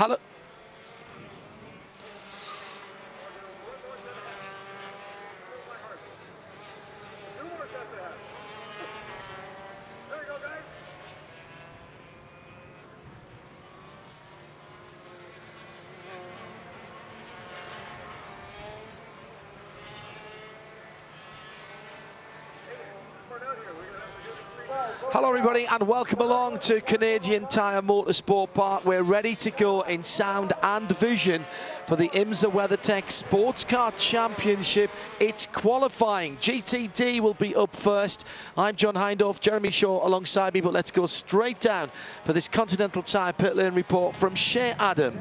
Hello. Hello everybody and welcome along to Canadian Tire Motorsport Park. We're ready to go in sound and vision for the IMSA WeatherTech Sports Car Championship. It's qualifying. GTD will be up first. I'm John Hindorf, Jeremy Shaw alongside me, but let's go straight down for this Continental Tire pit lane report from Shea Adam.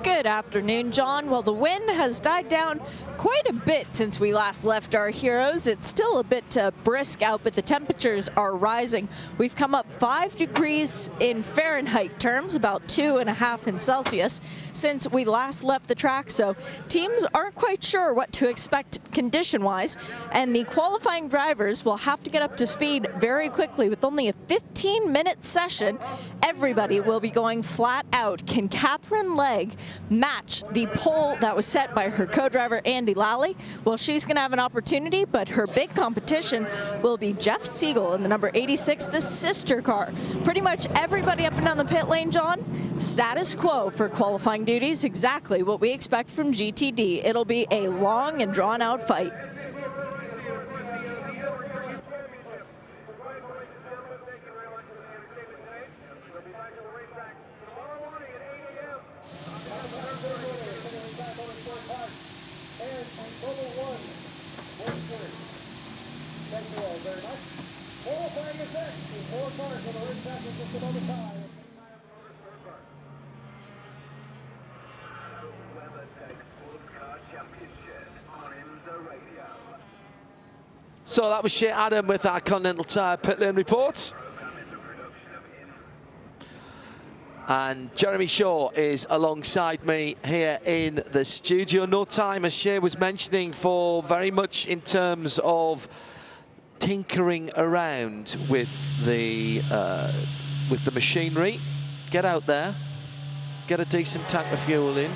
Good afternoon, John. Well, the wind has died down quite a bit since we last left our heroes. It's still a bit brisk out, but the temperatures are rising. We've come up 5 degrees in Fahrenheit terms, about 2.5 in Celsius, since we last left the track. So teams aren't quite sure what to expect condition-wise, and the qualifying drivers will have to get up to speed very quickly. With only a 15-minute session, everybody will be going flat out. Can Catherine Legg match the pole that was set by her co-driver Andy Lally? Well, she's going to have an opportunity, but her big competition will be Jeff Siegel in the number 86, the sister car. Pretty much everybody up and down the pit lane, John. Status quo for qualifying duties, exactly what we expect from GTD. It'll be a long and drawn-out fight. So that was Shea Adam with our Continental Tire pit lane report. And Jeremy Shaw is alongside me here in the studio. No time, as Shea was mentioning, for very much in terms of tinkering around with the machinery. Get out there, get a decent tank of fuel in,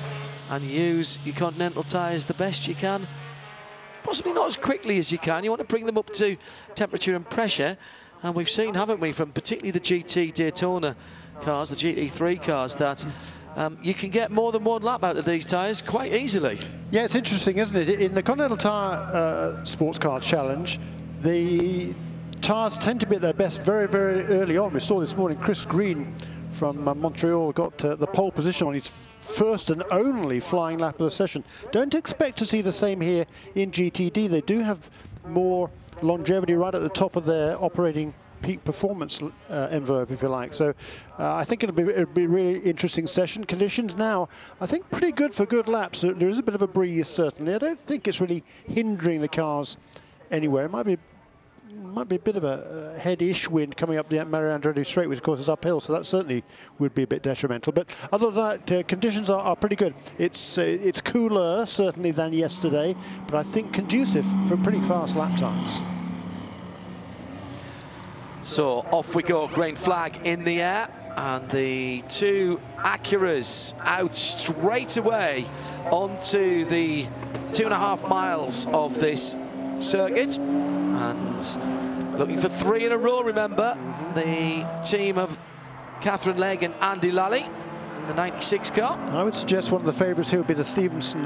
and use your Continental tyres the best you can. Possibly not as quickly as you can. You want to bring them up to temperature and pressure. And we've seen, haven't we, from particularly the GT Daytona cars, the GT3 cars, that you can get more than one lap out of these tyres quite easily. Yeah, it's interesting, isn't it? In the Continental Tire Sports Car Challenge, the tyres tend to be at their best very, very early on. We saw this morning Chris Green from Montreal got the pole position on his first and only flying lap of the session. Don't expect to see the same here in GTD. They do have more longevity right at the top of their operating peak performance envelope, if you like. So I think it'll be a really interesting session. Conditions now, I think, pretty good for good laps. There is a bit of a breeze, certainly. I don't think it's really hindering the cars anywhere. It might be a bit of a head-ish wind coming up the Mario Andretti straight, which of course is uphill, so that certainly would be a bit detrimental. But other than that, conditions are pretty good. It's cooler, certainly, than yesterday, but I think conducive for pretty fast lap times. So off we go, green flag in the air, and the two Acuras out straight away onto the 2.5 miles of this circuit. And looking for 3 in a row, remember, the team of Catherine Legg and Andy Lally in the 96 car. I would suggest one of the favourites here would be the Stevenson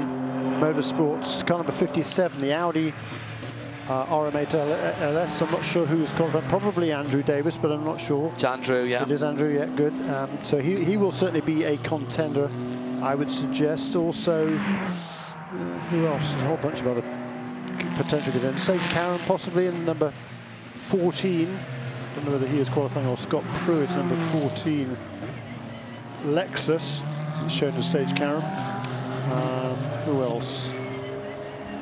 Motorsports car number 57, the Audi RM8 LS. I'm not sure who's qualified. Probably Andrew Davis, but I'm not sure. It's Andrew, yeah. It is Andrew, yeah, good. So he will certainly be a contender, I would suggest. Also, who else? There's a whole bunch of other potential contenders. Sage Karen possibly in number 14. Don't know whether he is qualifying, or Scott Pruitt, number 14. Lexus is shown as Sage Karen. Who else?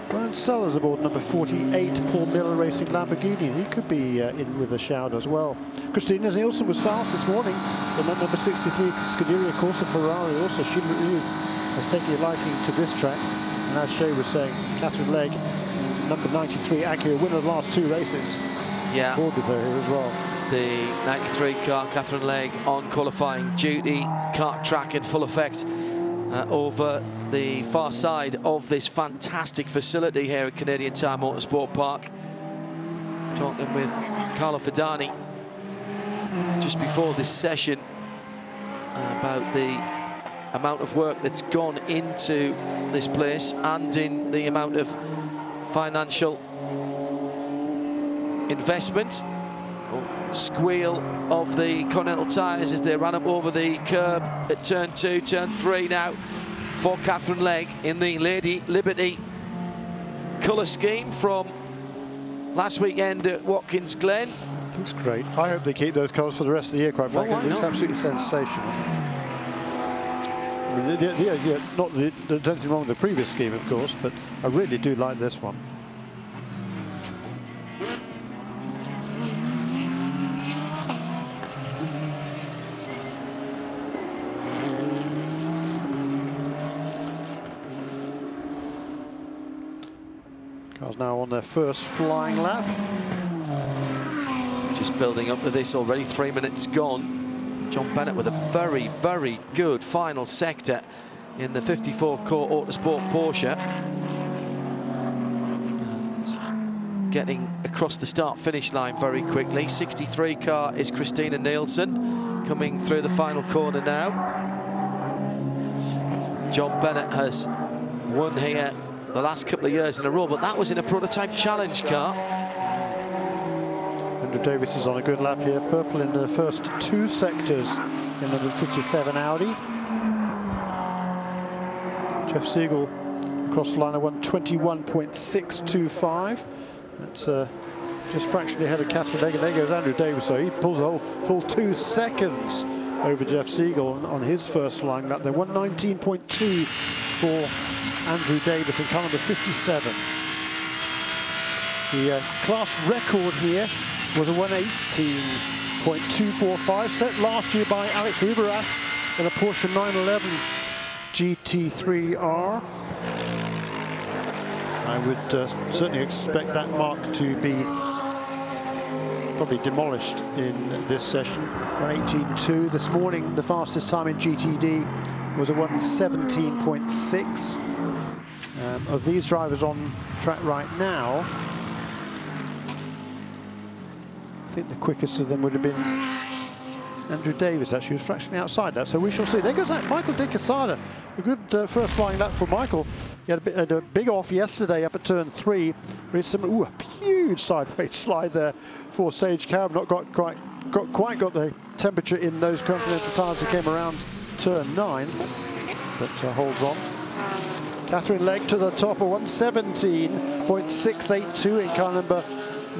Brian Sellers aboard number 48, Paul Miller Racing Lamborghini. He could be in with a shout as well. Christina Nielsen was fast this morning. The number 63, Scuderia Corsa Ferrari, also she has taken a liking to this track. And as Shea was saying, Catherine Legg, number 93, Acura, winner of the last 2 races. Yeah. Aboard with her here as well. the 93 car, Catherine Legge, on qualifying duty. Kart track in full effect over the far side of this fantastic facility here at Canadian Tire Motorsport Park. Talking with Carlo Fidani just before this session about the amount of work that's gone into this place and in the amount of financial investment. Squeal of the Continental tyres as they ran up over the curb at turn 2, turn 3 now for Catherine Legge in the Lady Liberty colour scheme from last weekend at Watkins Glen. Looks great. I hope they keep those colours for the rest of the year, quite frankly. It looks absolutely sensational. I mean, there's nothing wrong with the previous scheme, of course, but I really do like this one. Cars now on their first flying lap. Just building up to this already, 3 minutes gone. John Bennett with a very, very good final sector in the 54 Core Autosport Porsche. And getting across the start-finish line very quickly. 63 car is Christina Nielsen coming through the final corner now. John Bennett has won here the last couple of years in a row, but that was in a prototype challenge car. Andrew Davis is on a good lap here. Purple in the first 2 sectors in number 57 Audi. Jeff Siegel across the line of 1:21.625. That's just fractionally ahead of Catherine Legge. There goes Andrew Davis, so he pulls a whole full 2 seconds over Jeff Siegel on his first flying lap. They're 1:19.2 for Andrew Davis in car number 57. The class record here was a 1:18.245, set last year by Alex Riberas in a Porsche 911 GT3R. I would certainly expect that mark to be probably demolished in this session. 1:18.2 this morning. The fastest time in GTD was a 1:17.6. Of these drivers on track right now, I think the quickest of them would have been Andrew Davis. Actually, was fractionally outside that, so we shall see. There goes that Michael De Quesada. A good first flying lap for Michael. He had a big off yesterday up at turn 3. Very similar. Ooh, a huge sideways slide there for Sage Karam. Not quite got the temperature in those Continental tyres that came around turn 9, but holds on. Catherine Legge to the top of 1:17.682 in car number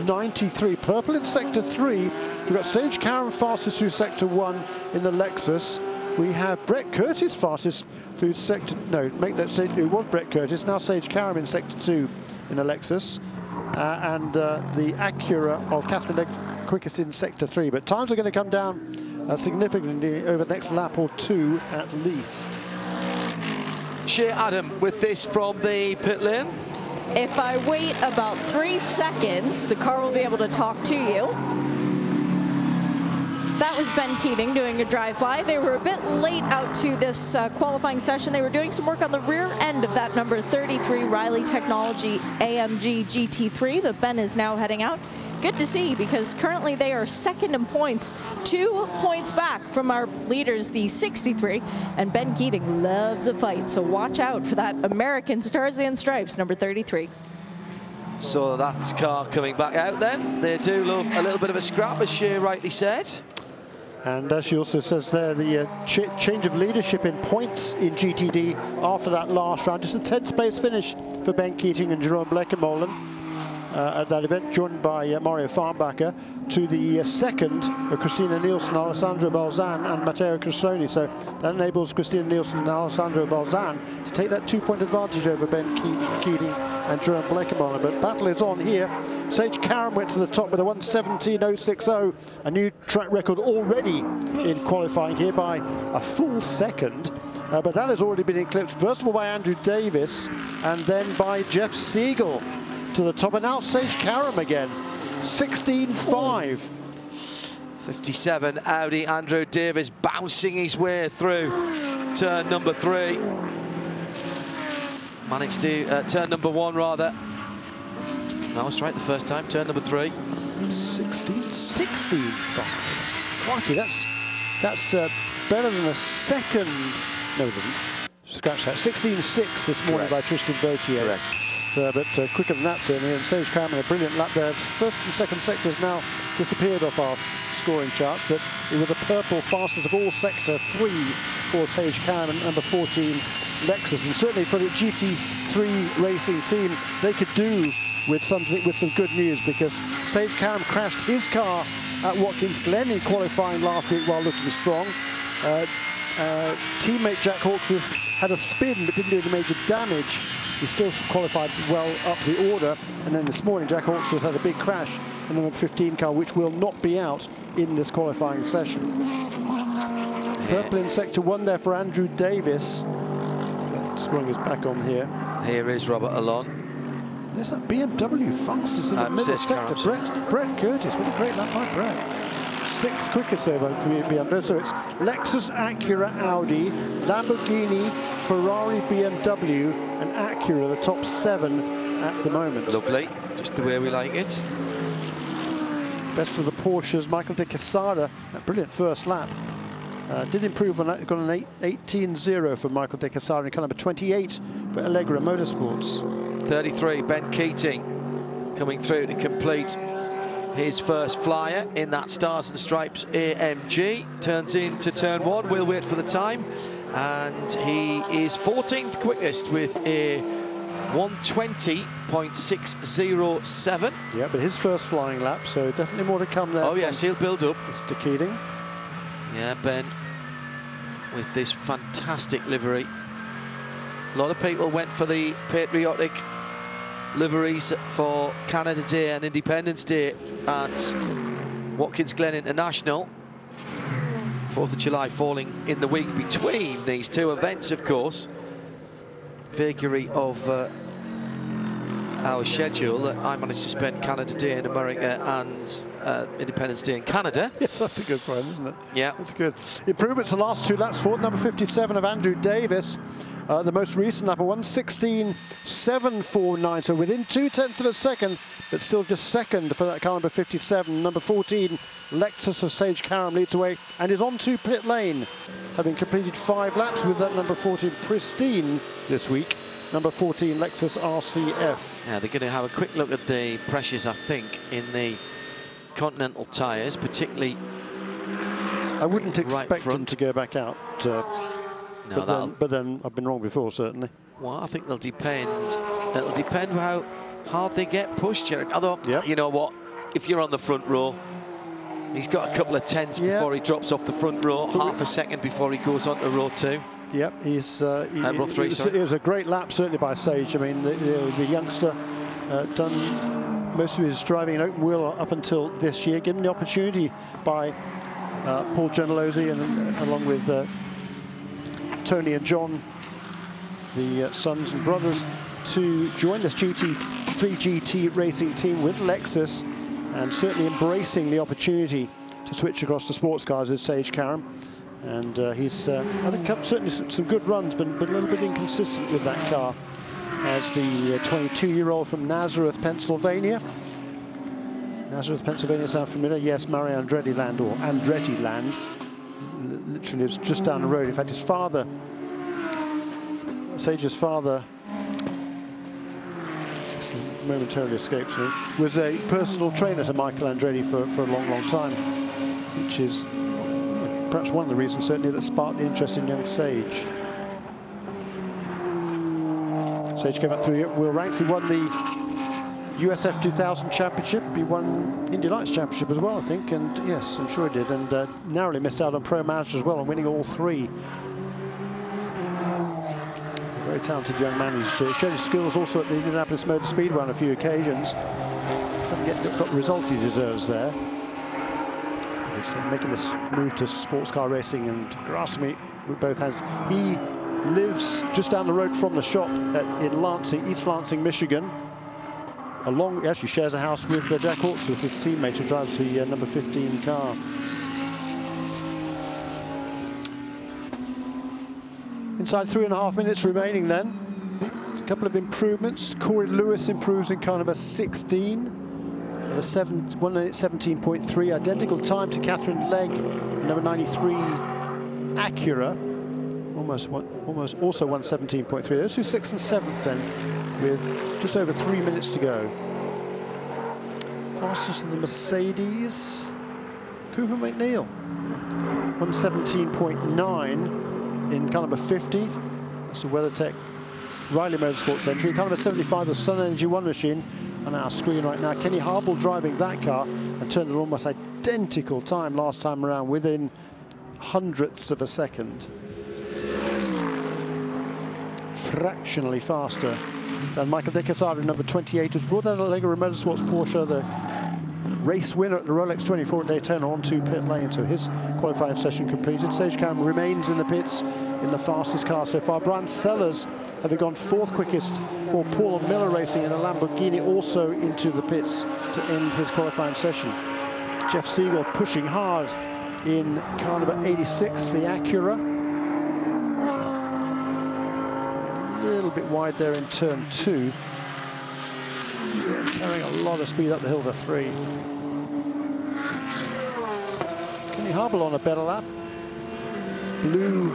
93. Purple in sector 3. We've got Sage Karam fastest through sector 1 in the Lexus. We have Brett Curtis fastest through sector... No, make that say it was Brett Curtis. Now Sage Karam in sector 2 in the Lexus. And the Acura of Catherine Legge quickest in sector 3. But times are going to come down significantly over the next lap or 2 at least. Shea Adam with this from the pit lane. If I wait about 3 seconds, the car will be able to talk to you. That was Ben Keating doing a drive-by. They were a bit late out to this qualifying session. They were doing some work on the rear end of that number 33 Riley Technology AMG GT3, but Ben is now heading out. Good to see, because currently they are second in points, 2 points back from our leaders, the 63, and Ben Keating loves a fight, so watch out for that American Stars and Stripes, number 33. So that car coming back out then. They do love a little bit of a scrap, as Shea rightly said. And as she also says there, the change of leadership in points in GTD after that last round. Just a 10th place finish for Ben Keating and Jerome Bleckenmolen at that event, joined by Mario Farnbacher, to the second, Christina Nielsen, Alessandro Balzan and Matteo Cristoni. So that enables Christina Nielsen and Alessandro Balzan to take that 2-point advantage over Ben Keating and Jerome Bleckenmolen. But battle is on here. Sage Karam went to the top with a 1:17.060, a new track record already in qualifying here by a full second. But that has already been eclipsed, first of all by Andrew Davis and then by Jeff Siegel to the top. And now Sage Karam again, 16.5. 57 Audi, Andrew Davis bouncing his way through turn number 3. Managed to, turn number 1 rather. No, straight the first time, turn number 3. 16-5. Crikey, that's better than a second. No, it doesn't. Scratch that. 16-6 this morning. Correct. By Tristan Vautier. Correct. But quicker than that, certainly. And Sage Karam, a brilliant lap there. First and second sectors now disappeared off our scoring charts, but it was a purple fastest of all sector 3 for Sage Karam and number 14 Lexus. And certainly for the GT3 racing team, they could do with some good news, because Sage Karam crashed his car at Watkins Glen in qualifying last week while looking strong. Teammate Jack Hawksworth had a spin but didn't do any major damage. He still qualified well up the order. And then this morning Jack Hawksworth had a big crash in the number 15 car, which will not be out in this qualifying session. Yeah. Purple in sector 1 there for Andrew Davis. Scoring is back on here. Here is Robert Alon. There's that BMW fastest in the middle sector. Brett Curtis, what a great lap by Brett. 6th quickest over for BMW. So it's Lexus, Acura, Audi, Lamborghini, Ferrari, BMW, and Acura, the top 7 at the moment. Lovely, just the way we like it. Best of the Porsches, Michael de Quesada, that brilliant first lap. Did improve on that, got an 18-0 for Michael de Quesada, and car number 28 for Allegra Motorsports. 33, Ben Keating coming through to complete his first flyer in that Stars and Stripes AMG. Turns into turn 1, we'll wait for the time. And he is 14th quickest with a 120.607. Yeah, but his first flying lap, so definitely more to come there. Oh yes, he'll build up. Mr. Keating. Yeah, Ben with this fantastic livery. A lot of people went for the patriotic liveries for Canada Day and Independence Day at Watkins Glen International. 4th of July falling in the week between these two events, of course. Vagary of our schedule that I managed to spend Canada Day in America and Independence Day in Canada. Yes, that's a good one, isn't it? Yeah. That's good. Improvements the last 2 laps for number 57 of Andrew Davis. The most recent lap, 1:16.749, so within 0.2 of a second, but still just second for that car number 57. Number 14, Lexus of Sage Karam leads away and is on to pit lane, having completed 5 laps with that number 14 Pristine this week. Number 14, Lexus RCF. Yeah, they're going to have a quick look at the pressures, I think, in the Continental tyres, particularly. I wouldn't expect them to go back out. No, but then I've been wrong before, certainly. Well, I think they'll depend. It'll depend how hard they get pushed, Jarek. Although, you know what, if you're on the front row, he's got a couple of tenths before he drops off the front row, half a second before he goes on to row 2. Yep, he's. Row 3, it was a great lap, certainly by Sage. I mean, the youngster done most of his driving in open wheel up until this year, given the opportunity by Paul Gentilozzi and along with Tony and John, the sons and brothers, to join this GT3 GT racing team with Lexus, and certainly embracing the opportunity to switch across to sports cars is Sage Karam. And he's had certainly some good runs, but a little bit inconsistent with that car, as the 22-year-old from Nazareth, Pennsylvania. Nazareth, Pennsylvania, sound familiar? Yes, Mary Andretti Land, or Andretti Land. Literally lives just down the road. In fact, his father, Sage's father, momentarily escapes me, was a personal trainer to Michael Andretti for a long, long time, which is perhaps one of the reasons, certainly, that sparked the interest in young Sage. Sage came up through the wheel ranks. He won the USF 2000 Championship. He won Indy Lights Championship as well, I think, and yes, I'm sure he did, and narrowly missed out on Pro Manager as well, and winning all 3. Very talented young man. He's shown his skills also at the Indianapolis Motor Speedway on a few occasions. Hasn't got the results he deserves there. But he's making this move to sports car racing, and Grasmy both has. He lives just down the road from the shop in Lansing, East Lansing, Michigan. He actually shares a house with Jack Hawksworth, his teammate, who drives the number 15 car. Inside 3.5 minutes remaining then. A couple of improvements. Corey Lewis improves in car number 16. At a 1:17.3, identical time to Catherine Legg, number 93 Acura. Almost also 1:17.3. Those two 6th and 7th then, with just over 3 minutes to go. Fastest of the Mercedes, Cooper McNeil. 1:17.9 in car number 50. That's the WeatherTech Riley Motorsports entry. Car number 75, the Sun Energy One machine. On our screen right now, Kenny Harble driving that car and turned an almost identical time last time around, within hundredths of a second. Fractionally faster than Michael De Quesada, number 28, who's brought out a Lego Motorsports Porsche, the race winner at the Rolex 24 at Daytona, onto pit lane. So his qualifying session completed. Sage Cam remains in the pits in the fastest car so far. Brian Sellers, having gone 4th quickest for Paul Miller Racing in a Lamborghini, also into the pits to end his qualifying session. Jeff Siegel pushing hard in car number 86, the Acura. A little bit wide there in turn 2. Carrying a lot of speed up the hill to 3. Kenny Harble on a better lap. Blue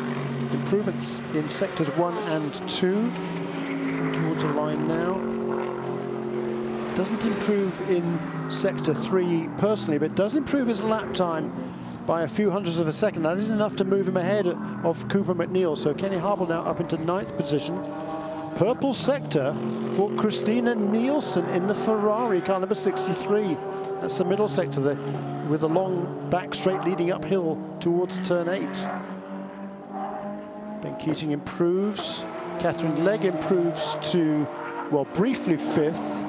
improvements in sectors 1 and 2. Towards the line now. Doesn't improve in sector 3 personally, but does improve his lap time by a few hundredths of a second. That isn't enough to move him ahead of Cooper McNeil. So Kenny Harble now up into 9th position. Purple sector for Christina Nielsen in the Ferrari, car number 63. That's the middle sector there, with a long back straight leading uphill towards turn 8. Ben Keating improves. Catherine Legg improves to, well, briefly 5th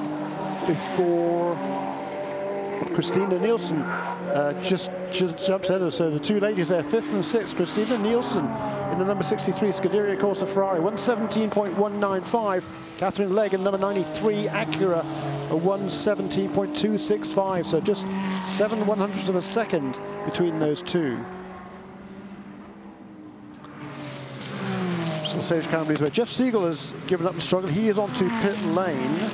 before Christina Nielsen just jumps ahead of her. So the two ladies there, 5th and 6th. Christina Nielsen in the number 63 Scuderia Corsa Ferrari, 1:17.195. Catherine Legg in number 93 Acura, a 1:17.265. So just 7/100ths of a second between those two. So Sage Campbell's where Jeff Siegel has given up the struggle. He is onto pit lane.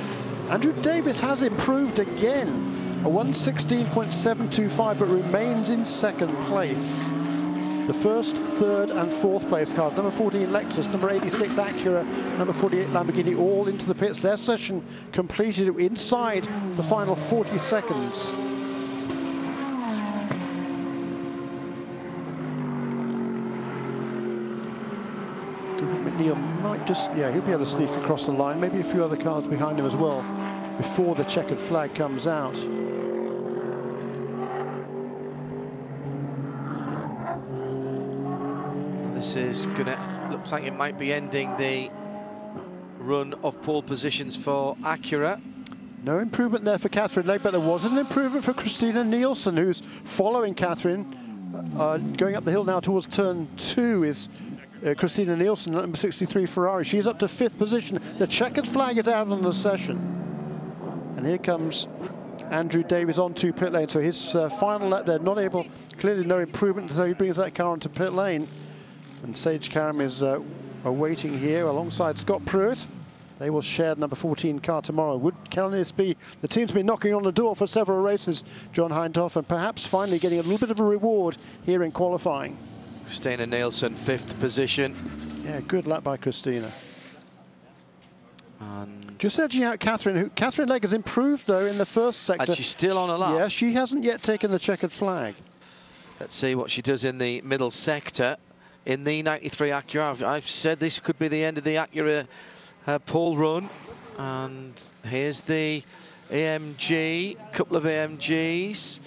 Andrew Davis has improved again, a 1:16.725, but remains in 2nd place. The 1st, 3rd and 4th place cars, number 14 Lexus, number 86 Acura, number 48 Lamborghini, all into the pits. Their session completed inside the final 40 seconds. McNeil might just, yeah, he'll be able to sneak across the line. Maybe a few other cars behind him as well before the checkered flag comes out. This is gonna, looks like it might be ending the run of pole positions for Acura. No improvement there for Catherine Legg, but there was an improvement for Christina Nielsen, who's following Catherine. Going up the hill now towards turn 2 is Christina Nielsen, number 63 Ferrari. She's up to 5th position. The checkered flag is out on the session. And here comes Andrew Davis onto pit lane. So his final lap there, not able, clearly no improvement, so he brings that car onto pit lane. And Sage Karam is awaiting here alongside Scott Pruitt. They will share the number 14 car tomorrow. Can this be the team's been knocking on the door for several races, John Hindhoff, and perhaps finally getting a little bit of a reward here in qualifying. Christina Nielsen, 5th position. Yeah, good lap by Christina. And just edging out Catherine. Catherine Legg has improved, though, in the 1st sector. and she's still on a lap. Yeah, she hasn't yet taken the checkered flag. Let's see what she does in the middle sector. In the 93 Acura, I've said this could be the end of the Acura pole run. And here's the AMG, couple of AMGs,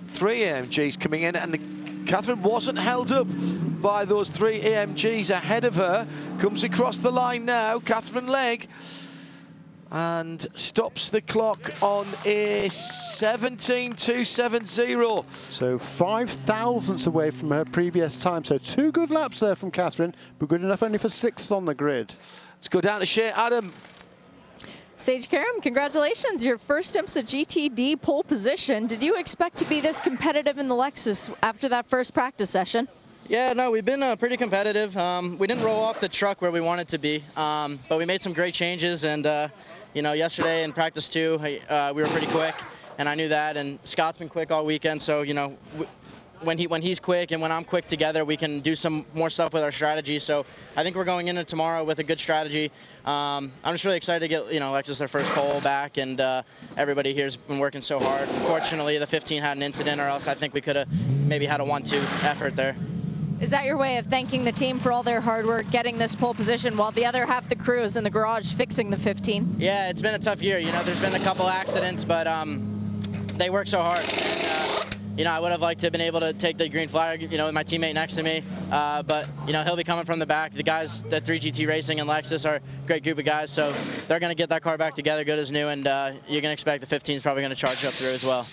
3 AMGs coming in, and Catherine wasn't held up by those 3 AMGs ahead of her. Comes across the line now, Catherine Legg, and stops the clock on a 17.270. So 5 thousandths away from her previous time. So 2 good laps there from Catherine, but good enough only for 6th on the grid. Let's go down to Shea Adam. Sage Karam, congratulations, your first IMSA GTD pole position. Did you expect to be this competitive in the Lexus after that first practice session? Yeah, no, we've been pretty competitive. We didn't roll off the truck where we wanted to be, but we made some great changes. And, you know, yesterday in practice 2, we were pretty quick, and I knew that. And Scott's been quick all weekend, so, you know, when he's quick and when I'm quick together, we can do some more stuff with our strategy. So I think we're going into tomorrow with a good strategy. I'm just really excited to get, you know, Alexis their first pole back, and everybody here's been working so hard. Unfortunately, the 15 had an incident, or else I think we could have maybe had a 1-2 effort there. Is that your way of thanking the team for all their hard work getting this pole position while the other half the crew is in the garage fixing the 15? Yeah, it's been a tough year. You know, there's been a couple accidents, but they work so hard. And, you know, I would have liked to have been able to take the green flag, you know, with my teammate next to me. But, you know, he'll be coming from the back. The guys at 3GT Racing and Lexus are a great group of guys, so they're going to get that car back together good as new, and you're going to expect the 15 is probably going to charge up through as well.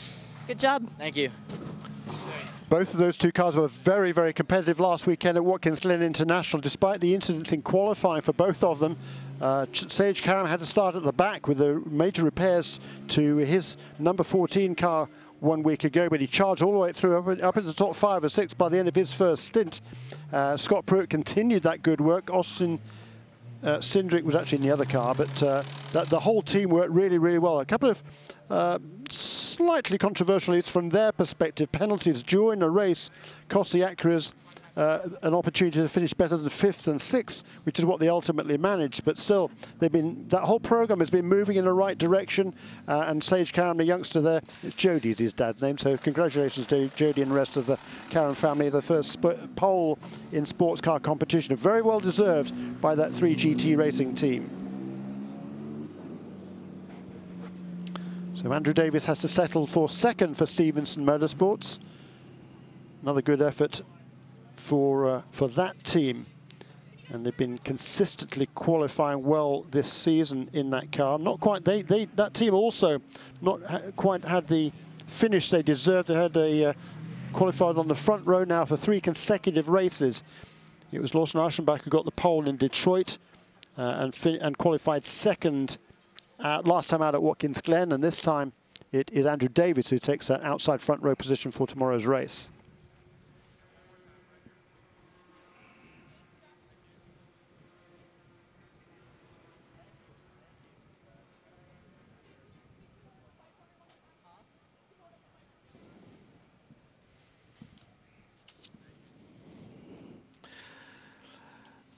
Good job. Thank you. Both of those two cars were very, very competitive last weekend at Watkins Glen International, despite the incidents in qualifying for both of them. Sage Karam had to start at the back with the major repairs to his number 14 car 1 week ago, but he charged all the way through up into the top 5 or 6 by the end of his first stint. Scott Pruitt continued that good work. Austin Cindric was actually in the other car, but the whole team worked really, really well. A couple of slightly controversial, at least from their perspective, penalties during the race cost the Acuras an opportunity to finish better than 5th and 6th, which is what they ultimately managed. But still, that whole program has been moving in the right direction. And Sage Karam, the youngster there, Jody is his dad's name, so congratulations to Jody and the rest of the Karam family. The first pole in sports car competition, very well deserved by that 3GT Racing team. So Andrew Davis has to settle for 2nd for Stevenson Motorsports. Another good effort for that team, and they've been consistently qualifying well this season in that car. Not quite. That team also not quite had the finish they deserved. They had qualified on the front row now for 3 consecutive races. It was Lawson Aschenbach who got the pole in Detroit and qualified 2nd last time out at Watkins Glen, and this time it is Andrew Davis who takes that outside front row position for tomorrow's race.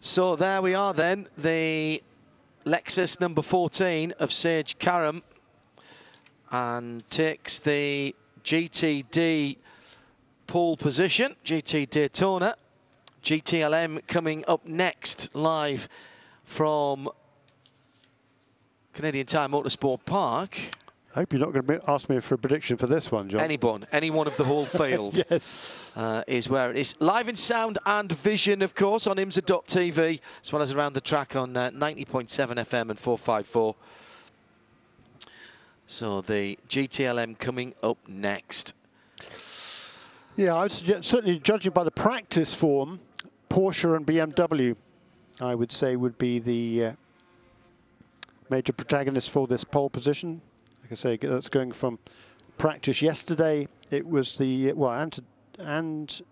So there we are then, the Lexus number 14 of Sage Karam, and takes the GTD pole position, GT Daytona. GTLM coming up next, live from Canadian Tire Motorsport Park. I hope you're not going to ask me for a prediction for this one, John. Any one of the whole field. Yes. Is where it is. Live in sound and vision, of course, on IMSA.tv, as well as around the track on 90.7 FM and 454. So the GTLM coming up next. Yeah, I would certainly, judging by the practice form, Porsche and BMW, I would say, would be the major protagonists for this pole position. Like I say, that's going from practice yesterday. It was the, well, and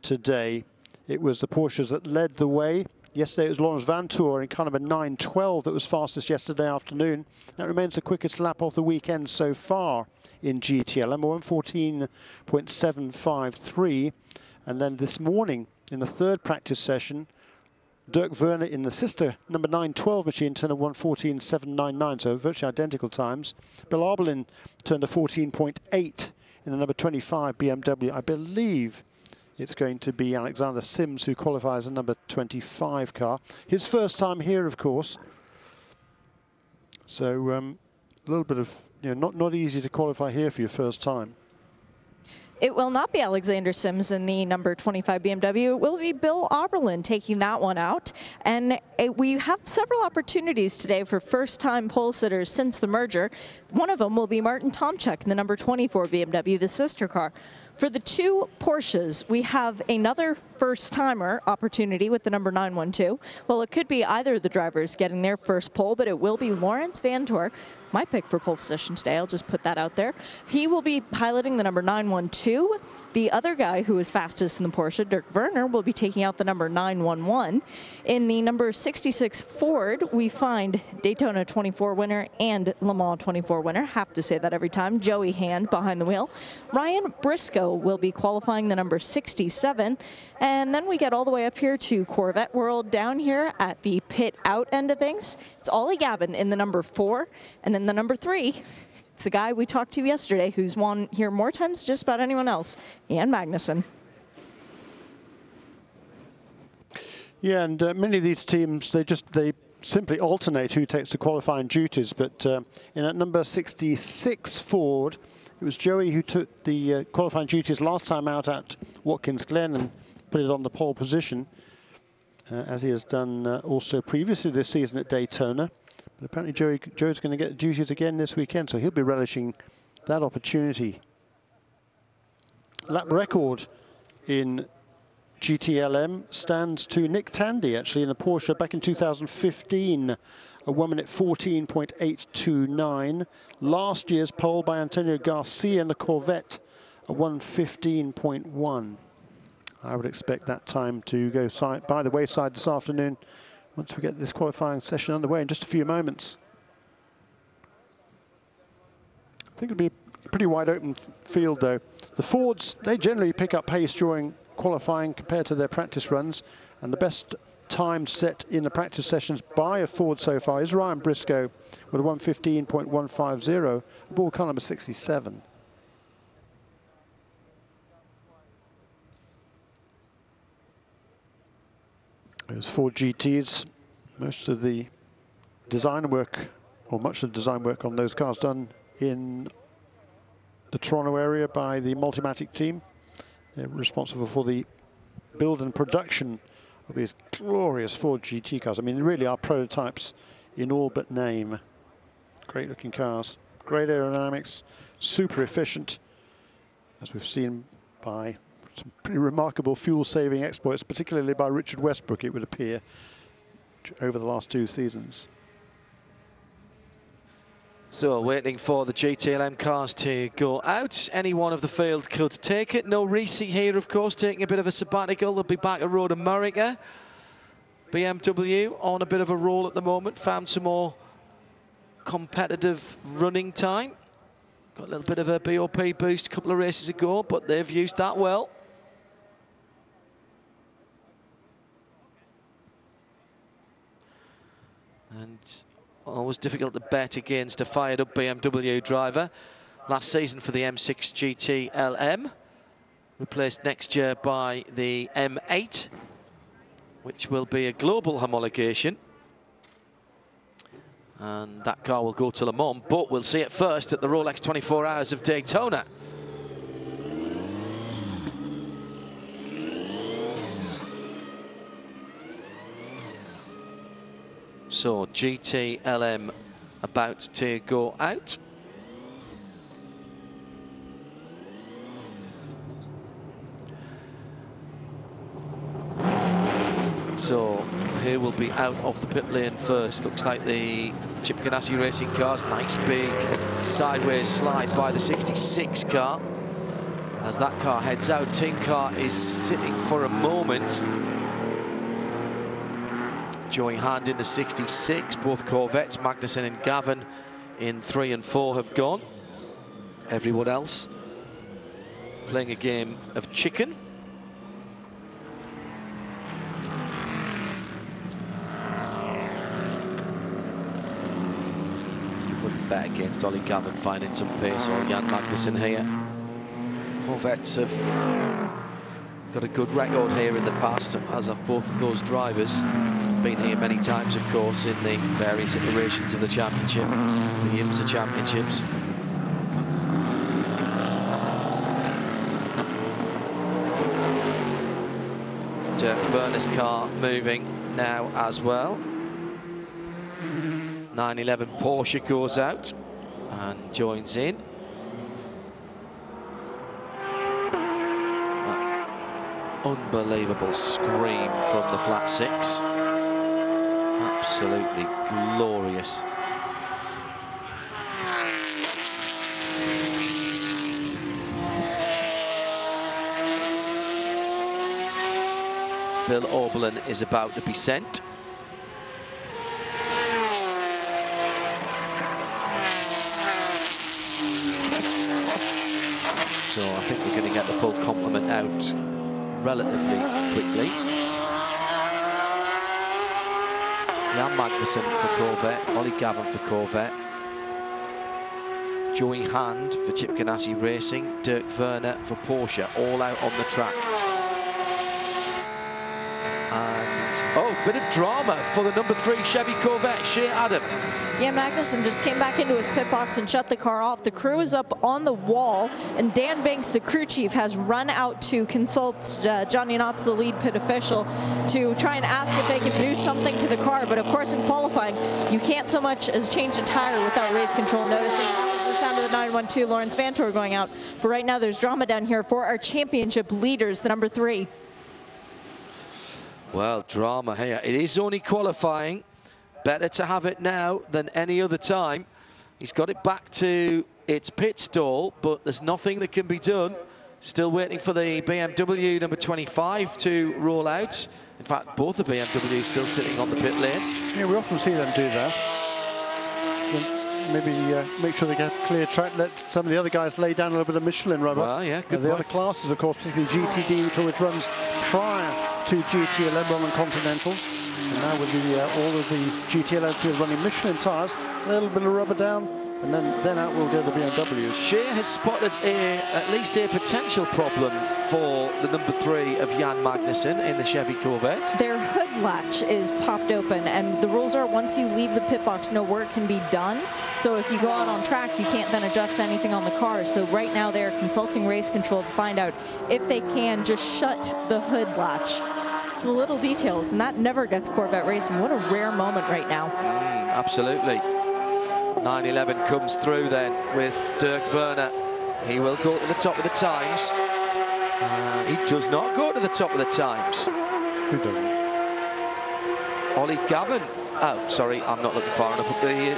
today, it was the Porsches that led the way. Yesterday it was Lawrence Vantour in kind of a 9:12 that was fastest yesterday afternoon. That remains the quickest lap of the weekend so far in GTLM, 1:14.753. And then this morning in the 3rd practice session, Dirk Werner in the sister number 912 machine turned a 1:14.799, so virtually identical times. Bill Arbelin turned a 14.8 in the number 25 BMW. I believe it's going to be Alexander Sims who qualifies a number 25 car. His first time here, of course. So a little bit of, not easy to qualify here for your first time. It will not be Alexander Sims in the number 25 BMW. It will be Bill Oberlin taking that one out. And we have several opportunities today for first-time pole sitters since the merger. One of them will be Martin Tomczak in the number 24 BMW, the sister car. For the 2 Porsches, we have another first-timer opportunity with the number 912. Well, it could be either of the drivers getting their first pole, but it will be Lawrence Vantour. My pick for pole position today, I'll just put that out there. He will be piloting the number 912. The other guy who was fastest in the Porsche, Dirk Werner, will be taking out the number 911. In the number 66 Ford, we find Daytona 24 winner and Le Mans 24 winner. Have to say that every time. Joey Hand behind the wheel. Ryan Briscoe will be qualifying the number 67. And then we get all the way up here to Corvette World down here at the pit out end of things. It's Ollie Gavin in the number 4. And in the number 3, it's the guy we talked to yesterday who's won here more times than just about anyone else, Ian Magnussen. Yeah, and many of these teams, they simply alternate who takes the qualifying duties. But in at number 66 Ford, it was Joey who took the qualifying duties last time out at Watkins Glen and put it on the pole position, as he has done also previously this season at Daytona. But apparently Joe's going to get duties again this weekend, so he'll be relishing that opportunity. Lap record in GTLM stands to Nick Tandy, actually, in a Porsche back in 2015, a 1 minute 14.829. Last year's pole by Antonio Garcia in the Corvette, a 1:15.1. I would expect that time to go by the wayside this afternoon once we get this qualifying session underway in just a few moments. I think it'll be a pretty wide open field, though. The Fords, they generally pick up pace during qualifying compared to their practice runs, and the best time set in the practice sessions by a Ford so far is Ryan Briscoe with a 1:15.150, ball car number 67. Those Ford GTs, most of the design work, or much of the design work on those cars done in the Toronto area by the Multimatic team. They're responsible for the build and production of these glorious Ford GT cars. I mean, they really are prototypes in all but name. Great looking cars, great aerodynamics, super efficient, as we've seen by some pretty remarkable fuel-saving exploits, particularly by Richard Westbrook, it would appear, over the last 2 seasons. So waiting for the GTLM cars to go out. Any one of the field could take it. No Reese here, of course, taking a bit of a sabbatical. They'll be back at Road America. BMW on a bit of a roll at the moment. Found some more competitive running time. Got a little bit of a BOP boost a couple of races ago, but they've used that well. And always difficult to bet against a fired-up BMW driver. Last season for the M6 GT LM, replaced next year by the M8, which will be a global homologation. And that car will go to Le Mans, but we'll see it first at the Rolex 24 Hours of Daytona. So GTLM about to go out. So here will be out of the pit lane first. Looks like the Chip Ganassi Racing cars. Nice big sideways slide by the 66 car. As that car heads out, team car is sitting for a moment. Joey Hand in the 66, both Corvettes, Magnussen and Gavin in 3 and 4 have gone. Everyone else playing a game of chicken. Wouldn't bet against Ollie Gavin finding some pace, or Jan Magnussen here. Corvettes have got a good record here in the past, as have both of those drivers. Been here many times, of course, in the various iterations of the championship, the IMSA championships. Dirk Werner's car moving now as well. 911 Porsche goes out and joins in. That unbelievable scream from the flat 6. Absolutely glorious. Bill Oberlin is about to be sent. So I think we're going to get the full complement out relatively quickly. Jan Magnussen for Corvette, Ollie Gavin for Corvette, Joey Hand for Chip Ganassi Racing, Dirk Werner for Porsche, all out on the track. And, oh, bit of drama for the number 3 Chevy Corvette, Shea Adam. Yeah, Magnussen just came back into his pit box and shut the car off. The crew is up on the wall, and Dan Banks, the crew chief, has run out to consult Johnny Knotts, the lead pit official, to try and ask if they can do something to the car. But of course, in qualifying, you can't so much as change a tire without race control noticing. The sound of the 912, Lawrence Vantor going out. But right now, there's drama down here for our championship leaders, the number 3. Well, drama here. It is only qualifying. Better to have it now than any other time. He's got it back to its pit stall, but there's nothing that can be done. Still waiting for the BMW number 25 to roll out. In fact, both the BMWs still sitting on the pit lane. Yeah, we often see them do that. Maybe make sure they get clear track, let some of the other guys lay down a little bit of Michelin rubber. Well, yeah, good The point. other classes, of course, particularly GTD, which runs prior to GT11 and Continentals. And now with all of the GT11 running Michelin tyres, a little bit of rubber down, and then out will go the BMWs. Shea has spotted at least a potential problem for the number 3 of Jan Magnussen in the Chevy Corvette. Their hood latch is popped open, and the rules are once you leave the pit box, no work can be done. So if you go out on track, you can't then adjust anything on the car. So right now they're consulting race control to find out if they can just shut the hood latch. It's the little details, and that never gets Corvette racing. What a rare moment right now. Absolutely. 911 comes through then with Dirk Werner. He will go to the top of the times. He does not go to the top of the times. Who doesn't? Ollie Gavin. Oh, sorry, I'm not looking far enough up the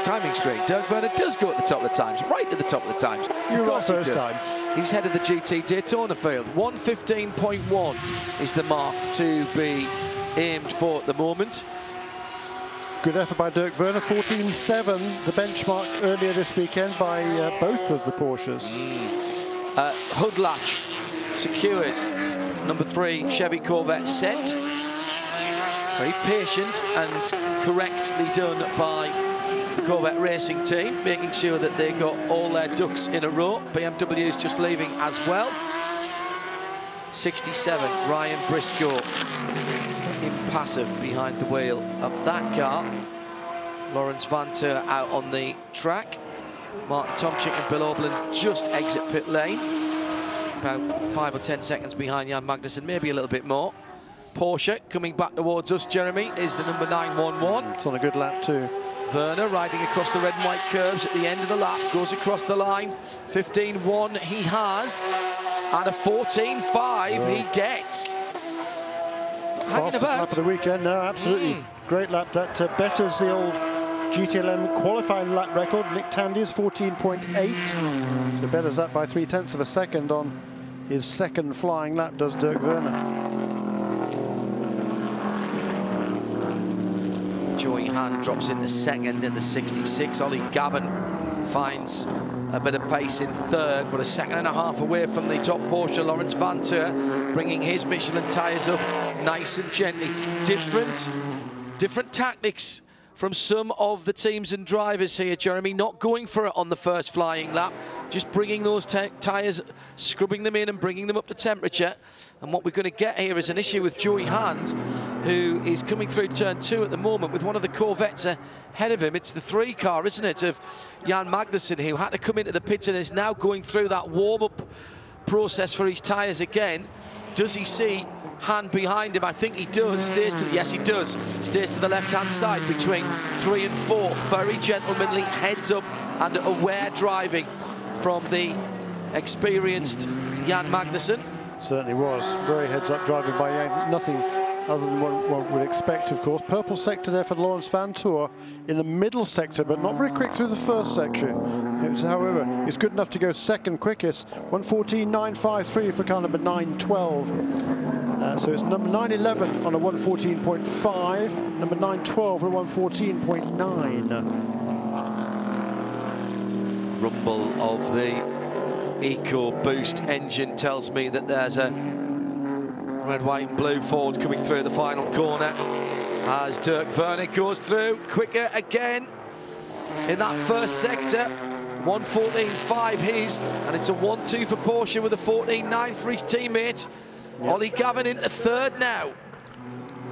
timing screen. Dirk Werner does go at the top of the times, right at the top of the times. You Of course he first does. time. He's head of the GT Daytona field. 1:15.1 is the mark to be aimed for at the moment. Good effort by Dirk Werner. 14.7, the benchmark earlier this weekend by both of the Porsches. Hood latch secured. Number 3 Chevy Corvette set. Very patient and correctly done by the Corvette racing team, making sure that they got all their ducks in a row. BMW's just leaving as well. 67, Ryan Briscoe, impassive behind the wheel of that car. Lawrence Vantor out on the track. Martin Tomczyk and Bill Oberlin just exit pit lane. About 5 or 10 seconds behind Jan Magnussen, maybe a little bit more. Porsche coming back towards us, Jeremy, is the number 911. It's on a good lap too. Werner riding across the red and white curves at the end of the lap, goes across the line. 15.1 he has, and a 14.5 he gets. Hanging Fastest lap about. of the weekend, no, absolutely. Great lap, that betters the old GT11 qualifying lap record. Nick Tandy's 14.8, so betters that by 0.3 of a second on his second flying lap, does Dirk Werner. Joey Hand drops into second in the 66. Ollie Gavin finds a bit of pace in third, but a second and a half away from the top Porsche. Lawrence Vantor bringing his Michelin tyres up nice and gently. Different tactics from some of the teams and drivers here, Jeremy. Not going for it on the first flying lap, just bringing those tyres, scrubbing them in and bringing them up to temperature. And what we're going to get here is an issue with Joey Hand, who is coming through turn 2 at the moment with one of the Corvettes ahead of him. It's the 3 car, isn't it, of Jan Magnussen, who had to come into the pit and is now going through that warm-up process for his tyres again. Does he see Hand behind him? I think he does. Stays to the, yes, he does. Stays to the left-hand side between 3 and 4. Very gentlemanly, heads up and aware driving from the experienced Jan Magnussen. Certainly was. Very heads-up driving by Yang. Nothing other than what one would expect, of course. Purple sector there for Laurens Vanthoor in the middle sector, but not very quick through the first section. However, it's good enough to go second quickest. 1:14.953 for car number 912. So it's number 911 on a 1:14.5, number 912 on a 1:14.9. Rumble of the EcoBoost engine tells me that there's a red, white and blue Ford coming through the final corner as Dirk Werner goes through quicker again in that first sector. 1:14.5 his, and it's a 1-2 for Porsche with a 14.9 for his teammate. Yep. Ollie Gavin into third now.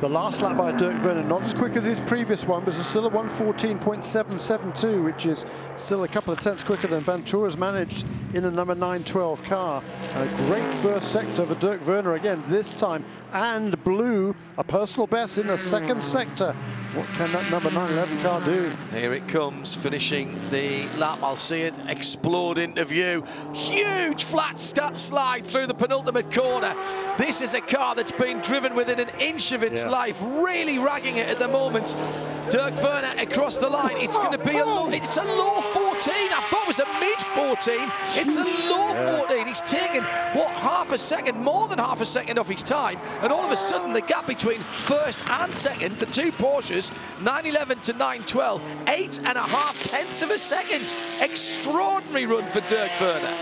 The last lap by Dirk Werner, not as quick as his previous one, but it's still a 1:14.772, which is still a couple of tenths quicker than Vanthoor has managed in the number 912 car. A great first sector for Dirk Werner again this time, and blew a personal best in the second sector. What can that number 911 car do? Here it comes, finishing the lap. I'll see it explode into view. Huge flat slide through the penultimate corner. This is a car that's been driven within an inch of its life, really ragging it at the moment. Dirk Werner across the line. It's going to be a low 14. I thought it was a mid 14. It's a low 14. He's taken, what, half a second, more than half a second off his time. And all of a sudden, the gap between first and second, the two Porsches, 911 to 912, 8.5 tenths of a second. Extraordinary run for Dirk Werner.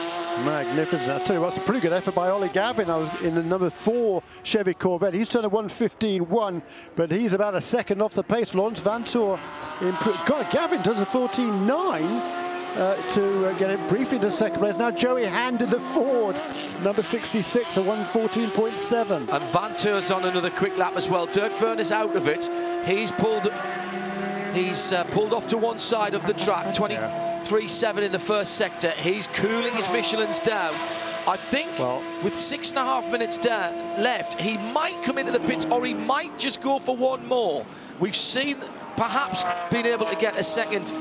Magnificent. I'll tell you what, it's a pretty good effort by Ollie Gavin. I was in the number 4 Chevy Corvette. He's turned a 1:15.1, but he's about a second off the pace. Laurens Vanthoor, Gavin does a 14.9 to get it briefly to second place. Now Joey handed the Ford, number 66, a 1:14.7. And Vanthoor's on another quick lap as well. Dirk Werner's out of it. He's pulled off to one side of the track. 23.7 in the first sector. He's cooling his Michelins down. I think with 6.5 minutes left, he might come into the pits, or he might just go for one more. We've seen perhaps being able to get a second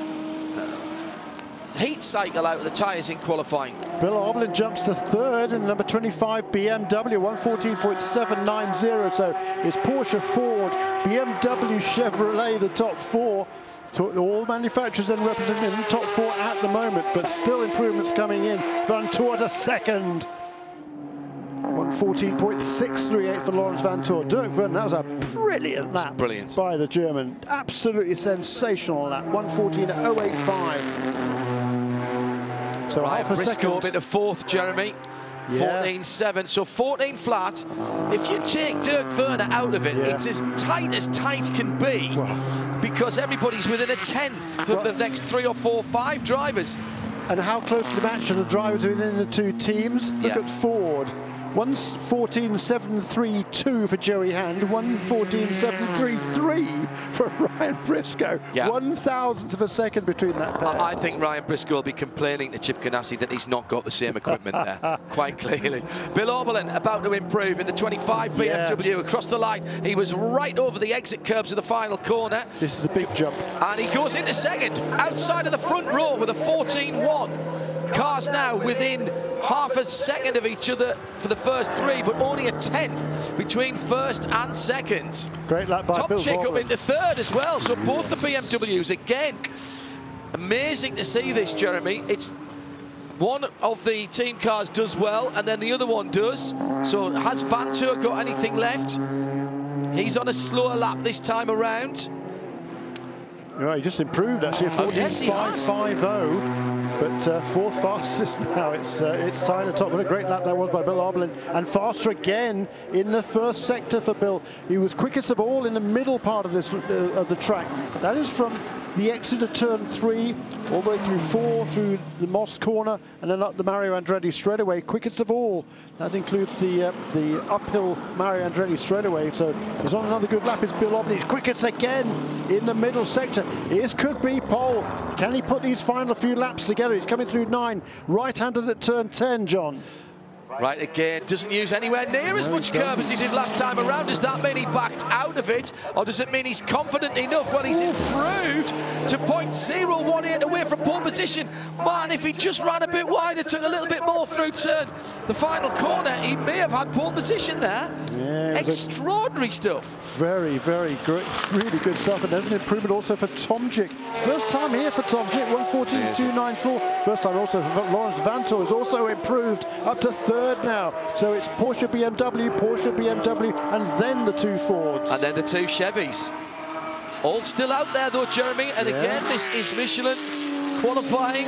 heat cycle out of the tyres in qualifying. Bill Oberlin jumps to third in number 25 BMW, 1:14.790. So it's Porsche, Ford, BMW, Chevrolet, the top four. All manufacturers and represented in the top four at the moment, but still improvements coming in. Vanthoor to second. 1:14.638 for Laurens Vanthoor. Dirk Werner, that was a brilliant lap by the German. Absolutely sensational lap. 1:14.085. So Ryan half a Briscoe second. into fourth, Jeremy. 14.7, so 14 flat. If you take Dirk Werner out of it, it's as tight can be, because everybody's within a tenth of the next 3 or 4, 5 drivers. And how close to the match are the drivers within the two teams? Look at Ford. 1:14.732 for Joey Hand, 1:14.733 for Ryan Briscoe. 1,000th of a second between that pair. I think Ryan Briscoe will be complaining to Chip Ganassi that he's not got the same equipment there, quite clearly. Bill Oberlin about to improve in the 25 BMW across the line. He was right over the exit curbs of the final corner. This is a big jump. And he goes into second, outside of the front row with a 14.1. Cars now within half a second of each other for the first 3, but only a tenth between first and second. Great lap by Bill Top chick Oberlin. up into third as well, so both the BMWs again. Amazing to see this, Jeremy. It's one of the team cars does well, and then the other one does. So has Vanthoor got anything left? He's on a slower lap this time around. Well, he just improved actually, 14.550. But fourth fastest now. It's tied at the top. What a great lap that was by Bill Oberlin. And faster again in the first sector for Bill. He was quickest of all in the middle part of this of the track. That is from the exit of turn 3 all the way through 4, through the Moss corner, and then up the Mario Andretti straightaway. Quickest of all. That includes the uphill Mario Andretti straightaway. So he's on another good lap. It's Bill Oberlin. He's quickest again in the middle sector. This could be pole. Can he put these final few laps together? He's coming through 9, right-handed at turn 10, John. Right again, doesn't use anywhere near as much curb as he did last time around. Does that mean he backed out of it, or does it mean he's confident enough? Well, he's improved to 0.018 away from pole position. Man, if he just ran a bit wider, took a little bit more through turn, the final corner, he may have had pole position there. Yeah, extraordinary stuff. Very, very great, really good stuff. And there's an improvement also for Tomczyk. First time here for Tomczyk, 1:14.294. First time also for Lawrence Vantor has also improved up to third now. So it's Porsche, BMW, and then the two Fords. And then the two Chevys. All still out there though, Jeremy. And again, this is Michelin qualifying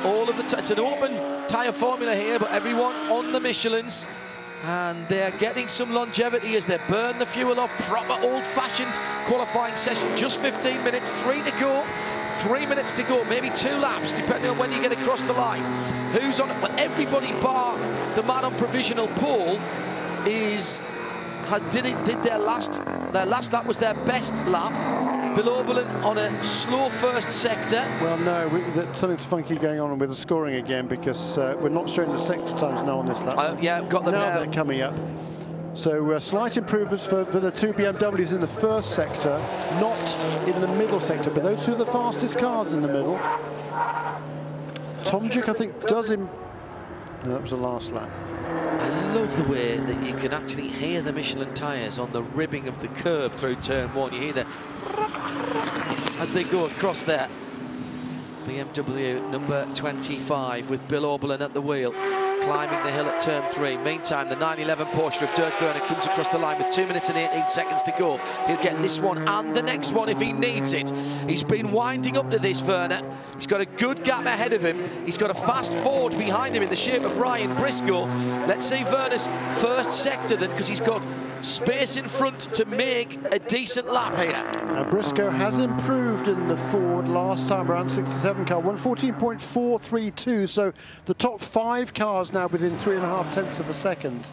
all of the it's an open tyre formula here, but everyone on the Michelins. And they're getting some longevity as they burn the fuel off. Proper old-fashioned qualifying session. Just 15 minutes, 3 to go. 3 minutes to go, maybe 2 laps, depending on when you get across the line. Who's on it? Well, everybody bar the man on provisional pole did their last lap was their best lap. Bill Oberlin on a slow first sector. Well, no, something's funky going on with the scoring again, because we're not showing the sector times now on this lap. Yeah, got them now. They're coming up. So slight improvements for the two BMWs in the first sector, not in the middle sector, but those two are the fastest cars in the middle. Tomczyk, I think, does him. No, that was the last lap. I love the way that you can actually hear the Michelin tyres on the ribbing of the curb through turn 1. You hear that as they go across there. BMW number 25 with Bill Oberlin at the wheel, climbing the hill at turn 3. Meantime, the 911 Porsche of Dirk Werner comes across the line with 2 minutes and 18 seconds to go. He'll get this one and the next one if he needs it. He's been winding up to this, Werner. He's got a good gap ahead of him. He's got a fast Ford behind him in the shape of Ryan Briscoe. Let's see Werner's first sector then, because he's got space in front to make a decent lap here. Now Briscoe has improved in the Ford last time around, 67 car, 1:14.432. So the top 5 cars now within 3.5 tenths of a second.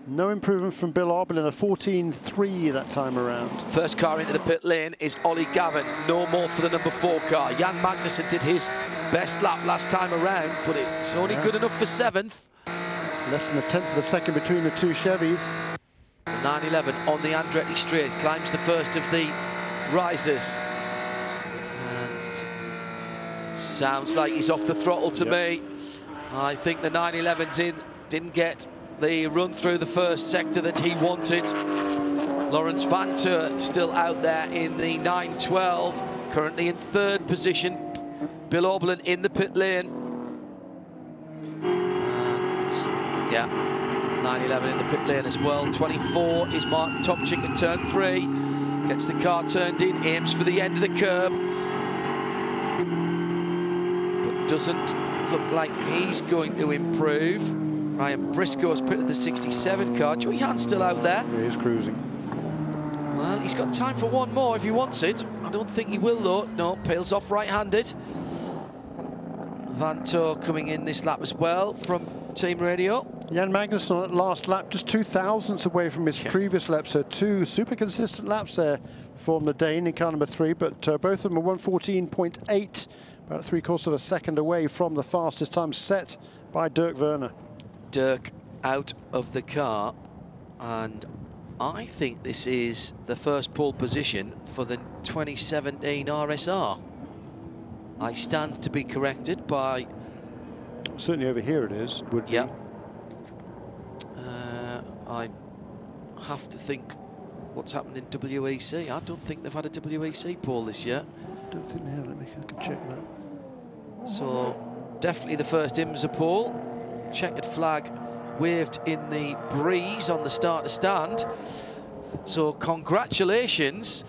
No improvement from Bill Oberlin, a 14.3 that time around. First car into the pit lane is Ollie Gavin. No more for the number 4 car. Jan Magnussen did his best lap last time around, but it's only good enough for 7th. Less than a tenth of a second between the two Chevys. 911 on the Andretti straight, climbs the first of the risers. And sounds like he's off the throttle to me. I think the 911's in, didn't get the run through the first sector that he wanted. Lawrence Vantor still out there in the 912, currently in 3rd position. Bill Oberlin in the pit lane. Yeah, 911 in the pit lane as well. 24 is Martin Tomczyk at turn 3. Gets the car turned in, aims for the end of the curb. But doesn't look like he's going to improve. Ryan Briscoe's pitted the 67 car. Joey Hand's still out there. Yeah, he's cruising. Well, he's got time for one more if he wants it. I don't think he will though. No, peels off right-handed. Vantor coming in this lap as well from Team Radio. Jan Magnussen on that last lap, just 0.02 away from his previous lap, so 2 super consistent laps there from the Dane in car number 3, but both of them are 1:14.8, about 3/4 of a second away from the fastest time set by Dirk Werner. Dirk out of the car, and I think this is the first pole position for the 2017 RSR. I stand to be corrected by... Certainly over here it is, would be. Yeah. I have to think what's happened in WEC. I don't think they've had a WEC pole this year. I don't think they have. Let me check that. So definitely the first IMSA pole. Checkered flag waved in the breeze on the starter stand. So congratulations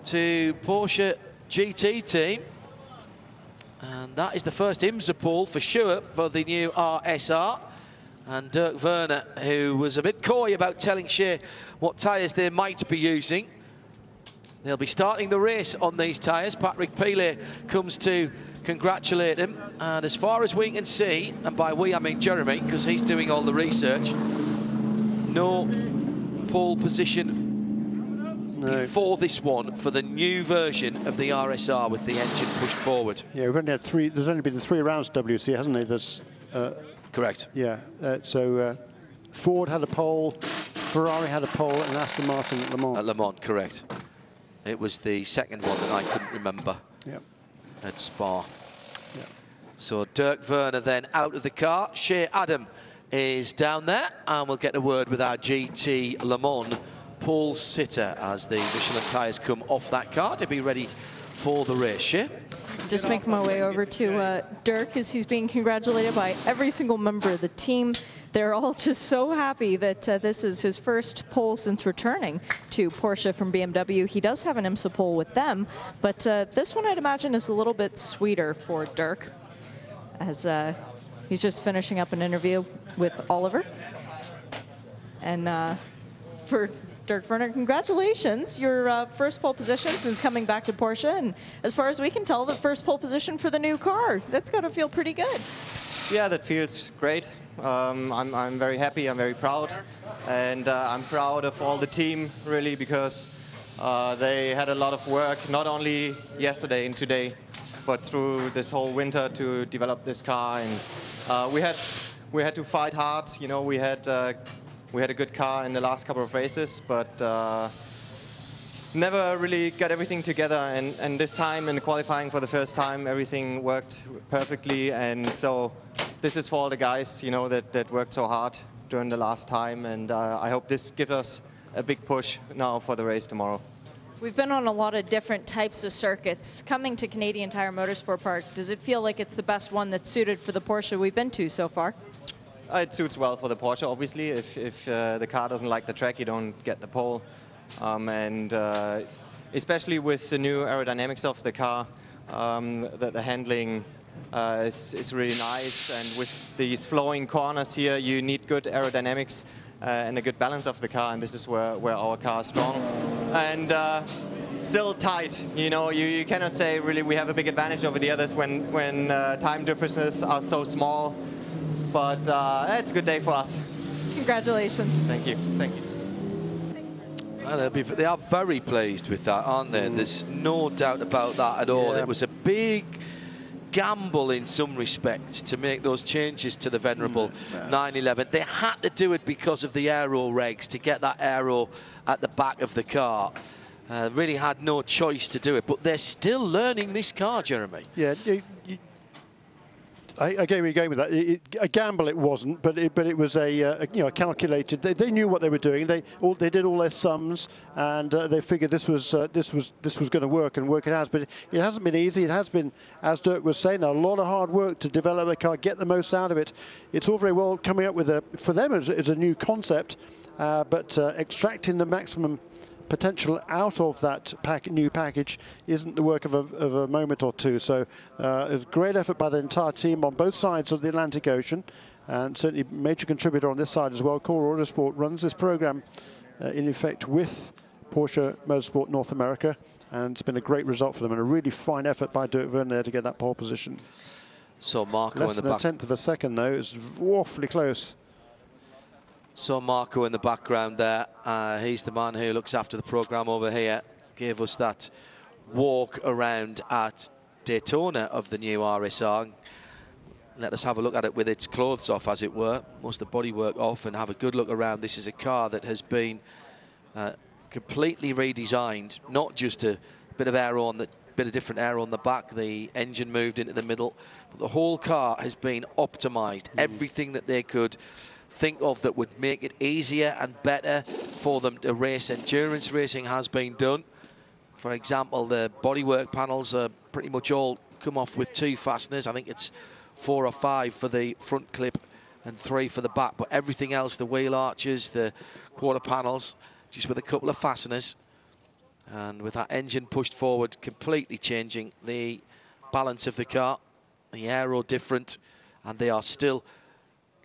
to Porsche GT team. And that is the first IMSA pole for sure for the new RSR. And Dirk Werner, who was a bit coy about telling Shea what tyres they might be using. They'll be starting the race on these tyres. Patrick Pilet comes to congratulate him. And as far as we can see, and by we I mean Jeremy, because he's doing all the research, no pole position before this one for the new version of the RSR with the engine pushed forward. Yeah, we've only had 3. There's only been 3 rounds WC, hasn't there? There's Correct. Yeah, so Ford had a pole, Ferrari had a pole, and Aston Martin at Le Mans. At Le Mans, correct. It was the second one that I couldn't remember at Spa. Yeah. So Dirk Werner then out of the car. Shea Adam is down there, and we'll get a word with our GT Le Mans Paul Sitter as the Michelin tyres come off that car to be ready for the race. Shea? Just making my way over to Dirk as he's being congratulated by every single member of the team. They're all just so happy that this is his first pole since returning to Porsche from BMW. He does have an IMSA pole with them, but this one I'd imagine is a little bit sweeter for Dirk, as he's just finishing up an interview with Oliver. And for Dirk Werner, congratulations. Your first pole position since coming back to Porsche, and as far as we can tell, the first pole position for the new car. That's got to feel pretty good. Yeah, that feels great. I'm very happy, I'm very proud, and I'm proud of all the team, really, because they had a lot of work, not only yesterday and today, but through this whole winter to develop this car. And we had to fight hard. You know, we had a good car in the last couple of races, but never really got everything together. And this time in the qualifying for the first time, everything worked perfectly. And so this is for all the guys, you know, that worked so hard during the last time. And I hope this gives us a big push now for the race tomorrow. We've been on a lot of different types of circuits. Coming to Canadian Tire Motorsport Park, does it feel like it's the best one that's suited for the Porsche we've been to so far? It suits well for the Porsche, obviously. If the car doesn't like the track, you don't get the pole. And especially with the new aerodynamics of the car, the handling is really nice. And with these flowing corners here, you need good aerodynamics and a good balance of the car. And this is where our car is strong. And still tight. You know, you cannot say really we have a big advantage over the others when time differences are so small. But it's a good day for us. Congratulations. Thank you. Thank you. Well, they are very pleased with that, aren't they? There's no doubt about that at all. Yeah. It was a big gamble in some respects to make those changes to the venerable 911. They had to do it because of the aero regs, to get that aero at the back of the car. Really had no choice to do it, but they're still learning this car, Jeremy. Yeah, I get where you're going with that. A gamble it wasn't, but it was a calculated. They knew what they were doing. They did all their sums, and they figured this was going to work, and work it has. But it hasn't been easy. It has been, as Dirk was saying, a lot of hard work to develop the car, get the most out of it. It's all very well coming up with for them as a new concept, but extracting the maximum potential out of that new package isn't the work of a moment or two. So it was a great effort by the entire team on both sides of the Atlantic Ocean, and certainly major contributor on this side as well. Core Autosport runs this program in effect with Porsche Motorsport North America, and it's been a great result for them and a really fine effort by Dirk Werner there to get that pole position. So Marco Less in the than back. a tenth of a second though. It's awfully close. So Marco in the background there, he's the man who looks after the program over here, gave us that walk around at Daytona of the new RSR. Let us have a look at it with its clothes off, as it were, most of the bodywork off, and have a good look around. This is a car that has been completely redesigned, not just a bit of aero on the bit of different aero on the back, the engine moved into the middle, but the whole car has been optimized. Everything that they could think of that would make it easier and better for them to race. Endurance racing has been done. For example, the bodywork panels are pretty much all come off with 2 fasteners. I think it's 4 or 5 for the front clip and 3 for the back, but everything else, the wheel arches, the quarter panels, just with a couple of fasteners. And with that engine pushed forward, completely changing the balance of the car, the aero different, and they are still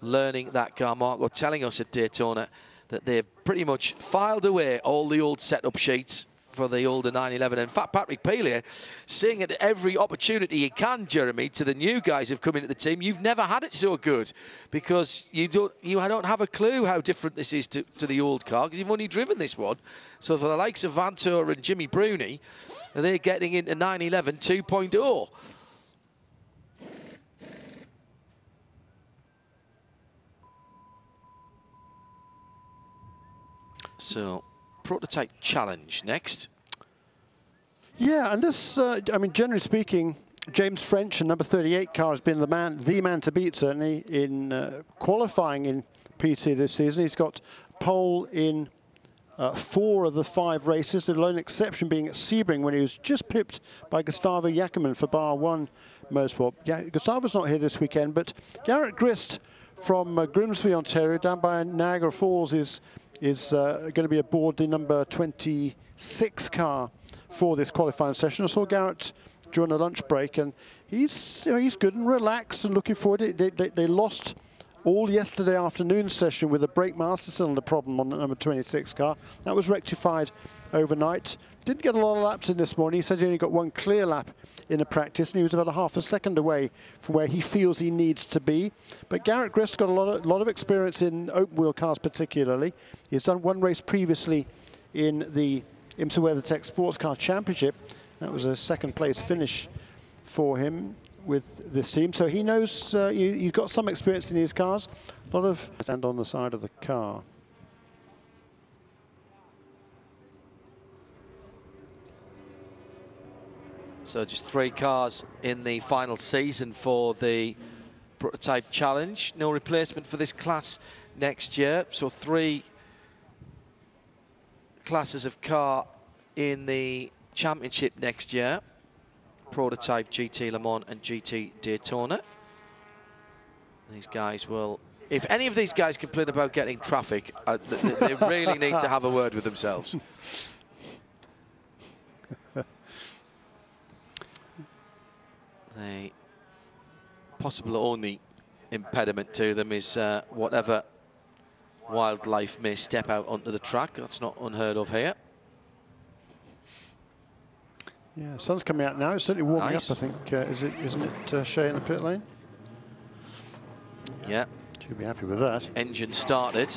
learning that car. Marco telling us at Daytona that they've pretty much filed away all the old setup sheets for the older 911. In fact, Patrick Pelier saying at every opportunity you can, Jeremy, to the new guys who've come into the team, you've never had it so good, because you don't have a clue how different this is to the old car, because you've only driven this one. So for the likes of Vantour and Jimmy Bruni, they're getting into 911 2.0. So, prototype challenge next. Yeah, and this, I mean, generally speaking, James French, and number 38 car, has been the man to beat, certainly, in qualifying in PT this season. He's got pole in 4 of the 5 races, the lone exception being at Sebring when he was just pipped by Gustavo Jackerman for Bar 1 Motorsport. Yeah, Gustavo's not here this weekend, but Garrett Grist from Grimsby, Ontario, down by Niagara Falls, is going to be aboard the number 26 car for this qualifying session. I saw Garrett during the lunch break, and he's good and relaxed and looking forward. They lost all yesterday afternoon session with a brake master cylinder problem on the number 26 car. That was rectified overnight. Didn't get a lot of laps in this morning. He said he only got 1 clear lap in the practice, and he was about a half a second away from where he feels he needs to be. But Garrett Grist got a lot of experience in open wheel cars particularly. He's done 1 race previously in the IMSA WeatherTech Sports Car Championship. That was a 2nd place finish for him with this team. So he knows you've got some experience in these cars. A lot of stand on the side of the car. So just 3 cars in the final season for the prototype challenge. No replacement for this class next year. So 3 classes of car in the championship next year. Prototype, GT Le Mans and GT Daytona. These guys will, if any of these guys complain about getting traffic, they really need to have a word with themselves. The possible only impediment to them is whatever wildlife may step out onto the track. That's not unheard of here. Yeah, sun's coming out now. It's certainly warming up, I think. Isn't it, Shay, in the pit lane? Yeah. Should be happy with that. Engine started.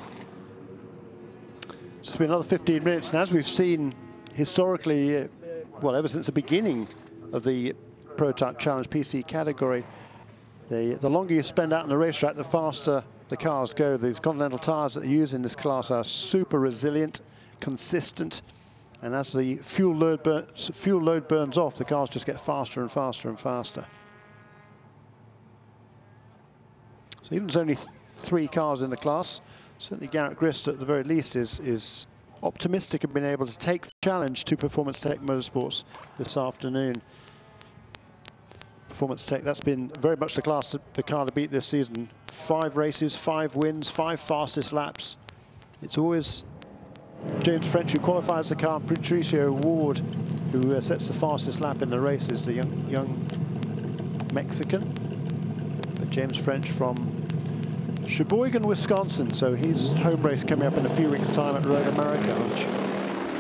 It's been another 15 minutes now, as we've seen historically, well, ever since the beginning of the Prototype Challenge PC category. The longer you spend out on the racetrack, the faster the cars go. These Continental tires that they use in this class are super resilient, consistent, and as the fuel load burns off, the cars just get faster and faster and faster. So even there's only 3 cars in the class, certainly Garrett Grist at the very least is optimistic of being able to take the challenge to Performance Tech Motorsports this afternoon. Performance Tech, that's been very much the class, the car to beat this season. 5 races, 5 wins, 5 fastest laps. It's always James French who qualifies the car, and Patricio Ward who sets the fastest lap in the races, the young Mexican. But James French from Sheboygan, Wisconsin, so his home race coming up in a few weeks' time at Road America.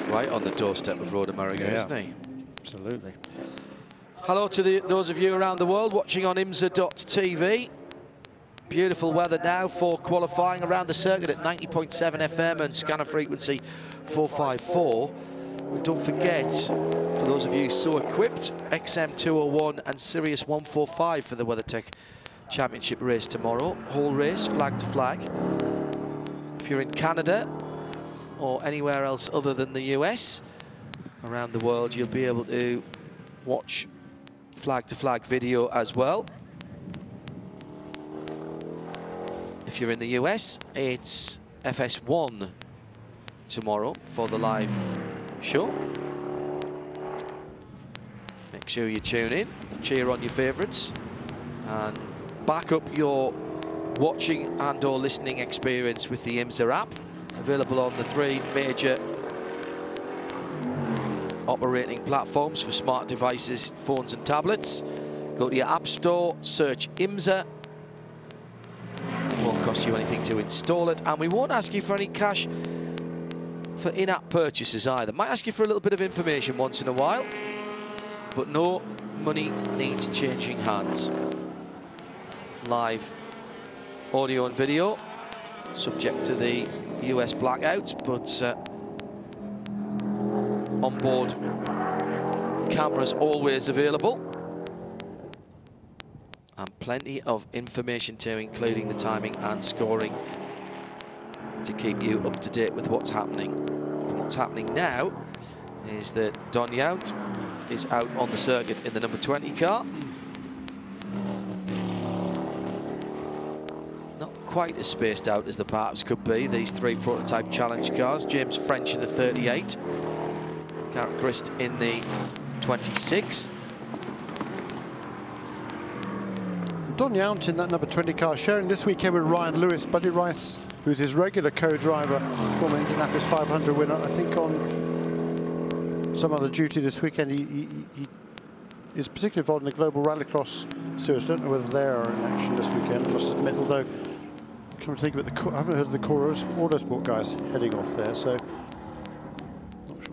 Right on the doorstep of Road America, yeah, isn't he? Absolutely. Hello to those of you around the world watching on IMSA.tv. Beautiful weather now for qualifying around the circuit at 90.7 FM and scanner frequency 454. And don't forget, for those of you so equipped, XM201 and Sirius 145 for the WeatherTech Championship race tomorrow. Whole race, flag to flag. If you're in Canada or anywhere else other than the US, around the world, you'll be able to watch flag to flag video as well. If you're in the US, it's FS1 tomorrow for the live show. Make sure you tune in, cheer on your favourites, and back up your watching and or listening experience with the IMSA app, available on the 3 major operating platforms for smart devices, phones and tablets. Go to your app store, search IMSA. It won't cost you anything to install it, and we won't ask you for any cash for in-app purchases either. Might ask you for a little bit of information once in a while, but no money needs changing hands. Live audio and video, subject to the US blackouts, but onboard cameras always available, and plenty of information too, including the timing and scoring to keep you up to date with what's happening. And what's happening now is that Don Yount is out on the circuit in the number 20 car. Not quite as spaced out as the perhaps could be, these three prototype challenge cars. James French in the 38, Garrett Grist in the 26. Don Yount in that number 20 car, sharing this weekend with Ryan Lewis. Buddy Rice, who's his regular co-driver, former Indianapolis 500 winner, I think on some other duty this weekend. He is particularly involved in the Global Rallycross Series. I don't know whether they are in action this weekend, I must admit, although come to think of it, I haven't heard of the Core Autosport guys heading off there, so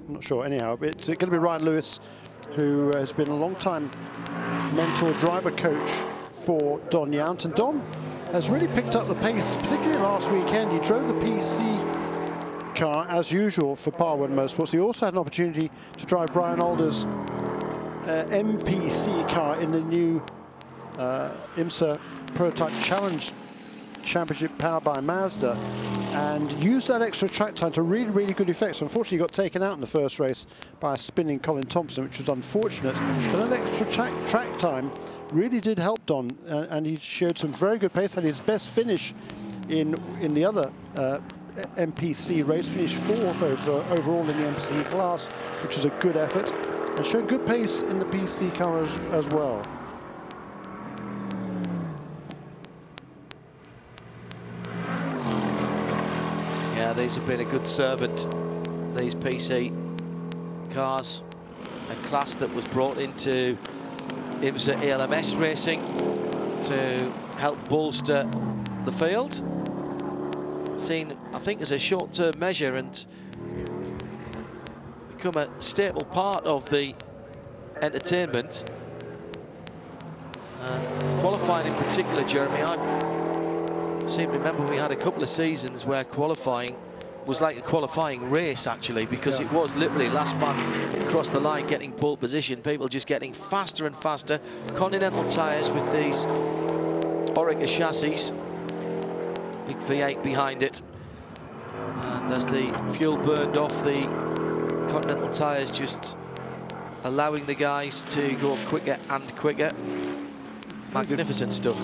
not sure. Anyhow, it's going to be Ryan Lewis, who has been a long-time mentor, driver, coach for Don Yount, and Don has really picked up the pace, particularly last weekend. He drove the PC car as usual for Par 1 Motorsports. He also had an opportunity to drive Brian Alder's MPC car in the new IMSA Prototype Challenge Championship powered by Mazda, and used that extra track time to really good effect. So unfortunately he got taken out in the first race by a spinning Colin Thompson, which was unfortunate, but that extra track time really did help Don, and he showed some very good pace. Had his best finish in the other MPC race, finished 4th overall in the MPC class, which was a good effort, and showed good pace in the PC car as well. Yeah, these have been a good servant, these PC cars, a class that was brought into IMSA ALMS racing to help bolster the field. Seen, I think, as a short-term measure and become a staple part of the entertainment. Qualifying in particular, Jeremy, I seem to remember we had a couple of seasons where qualifying was like a qualifying race, actually, because it was literally last man across the line getting pole position, people just getting faster and faster. Continental tyres with these Orica chassis, big V8 behind it, and as the fuel burned off, the Continental tyres just allowing the guys to go quicker and quicker. Magnificent stuff.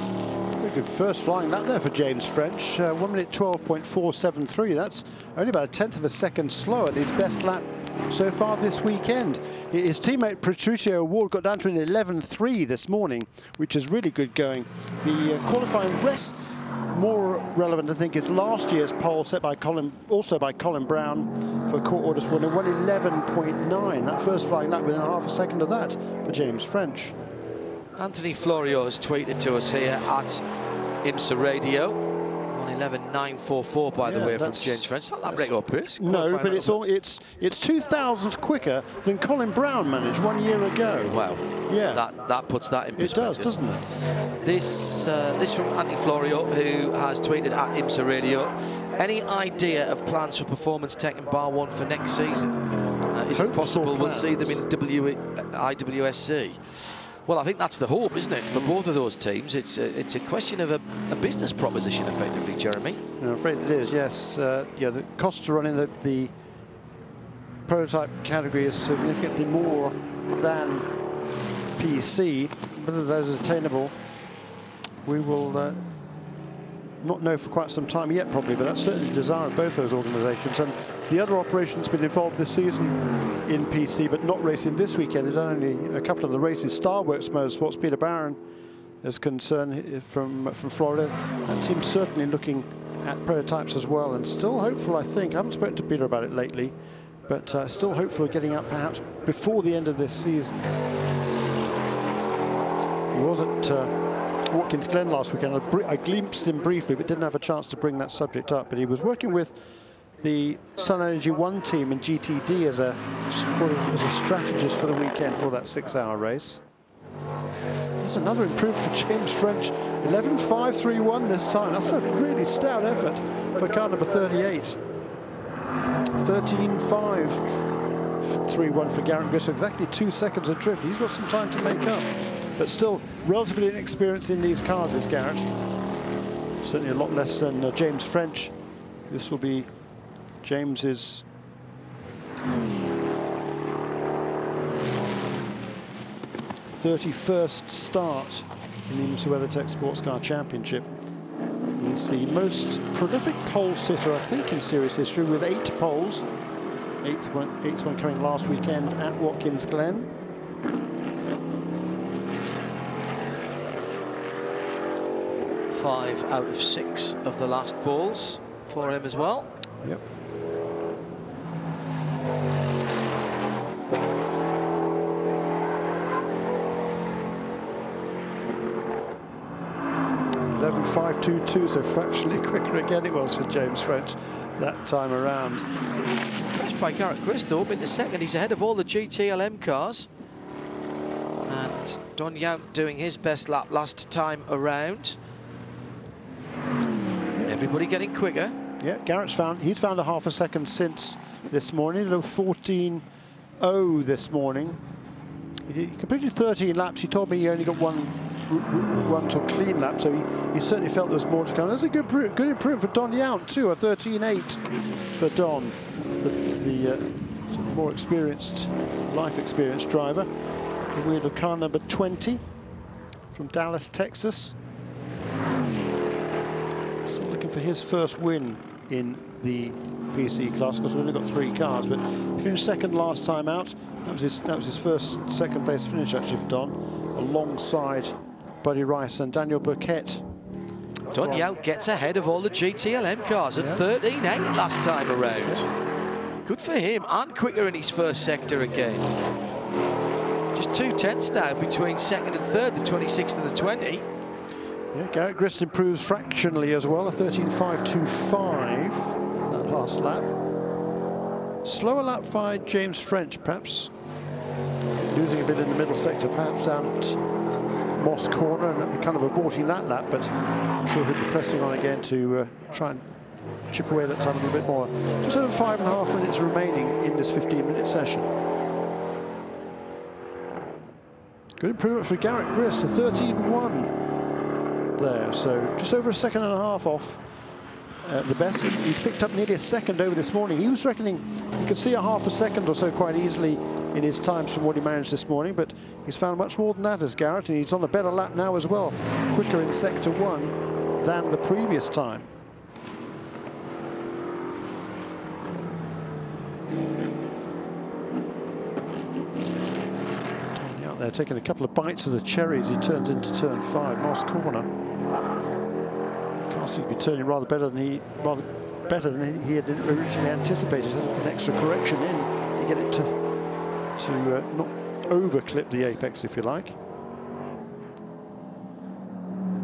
Very good first flying lap there for James French. 1 minute 12.473. That's only about a tenth of a second slower than his best lap so far this weekend. His teammate Patricio Ward got down to an 11.3 this morning, which is really good going. The qualifying rest, more relevant, I think, is last year's pole set by Colin Brown for Core Autosport, and 1:11.9. That first flying lap within half a second of that for James French. Anthony Florio has tweeted to us here at IMSA Radio. 1:11.944, by the way, from James French. Is that lap record, Purist? No, but it's 2 thousandths quicker than Colin Brown managed 1 year ago. Wow. Yeah. That puts that in perspective. It does, doesn't it? This from Anthony Florio, who has tweeted at IMSA Radio. Any idea of plans for Performance Tech and Bar 1 for next season? Is it possible we'll see them in IWSC? Well, I think that's the hope, isn't it, for both of those teams? It's a question of a business proposition, effectively, Jeremy. I'm afraid it is, yes. Yeah, the cost to run in the prototype category is significantly more than PC. Whether those are attainable, we will not know for quite some time yet, probably, but that's certainly the desire of both those organisations. And the other operation's been involved this season in PC, but not racing this weekend. It's only a couple of the races. Starworks Motorsports, Peter Barron is concerned from Florida. That team's certainly looking at prototypes as well, and still hopeful, I think. I haven't spoken to Peter about it lately, but still hopeful of getting up perhaps before the end of this season. He was at Watkins Glen last weekend. I glimpsed him briefly, but didn't have a chance to bring that subject up. But he was working with the Sun Energy One team in GTD as a strategist for the weekend for that 6-hour race. There's another improvement for James French. 11.531 this time. That's a really stout effort for car number 38. 13.531 for Garrett Grist. Exactly 2 seconds of drift. He's got some time to make up, but still relatively inexperienced in these cars is Garrett. Certainly a lot less than James French This will be James's 31st start in the IMSA WeatherTech Sports Car Championship. He's the most prolific pole sitter, I think, in series history, with 8 poles. Eighth one coming last weekend at Watkins Glen. Five out of 6 of the last balls for him as well. Yep. .11.522, so fractionally quicker again it was for James French that time around. Crashed by Garrett Grist, though, into second. He's ahead of all the GTLM cars. And Don Yount doing his best lap last time around. Everybody getting quicker. Yeah, he's found a half a second since this morning. 14.0 this morning. He completed 13 laps. He told me he only got one sort of clean lap, so he certainly felt there was more to come. That's a good improvement for Don Yount too. A 13.8 for Don, the sort of more experienced, life experienced driver. The wheel of car number 20 from Dallas, Texas. Still looking for his first win in the PC class, because we've only got 3 cars, but he finished second last time out. That was his first second place finish actually for Don, alongside Buddy Rice and Daniel Burkett. Don Yount gets ahead of all the GTLM cars at 13.8 last time around. Good for him, and quicker in his first sector again. Just 2 tenths now between second and third, the 26th and the 20. Yeah, Garrett Grist improves fractionally as well, a 13.525 that last lap. Slower lap by James French, perhaps losing a bit in the middle sector, perhaps down at Moss Corner, and kind of aborting that lap, but I'm sure he'll be pressing on again to try and chip away that time a little bit more. Just over 5.5 minutes remaining in this 15-minute session. Good improvement for Garrett Grist, a 13.1 there, so just over a second and a half off the best. He's picked up nearly a second over this morning. He was reckoning he could see a half a second or so quite easily in his times from what he managed this morning, but he's found much more than that as Garrett, and he's on a better lap now as well, quicker in sector 1 than the previous time. Out there taking a couple of bites of the cherry as he turns into turn 5, Moss Corner. Car seems to be turning rather better than he had originally anticipated. An extra correction in to get it to not overclip the apex, if you like.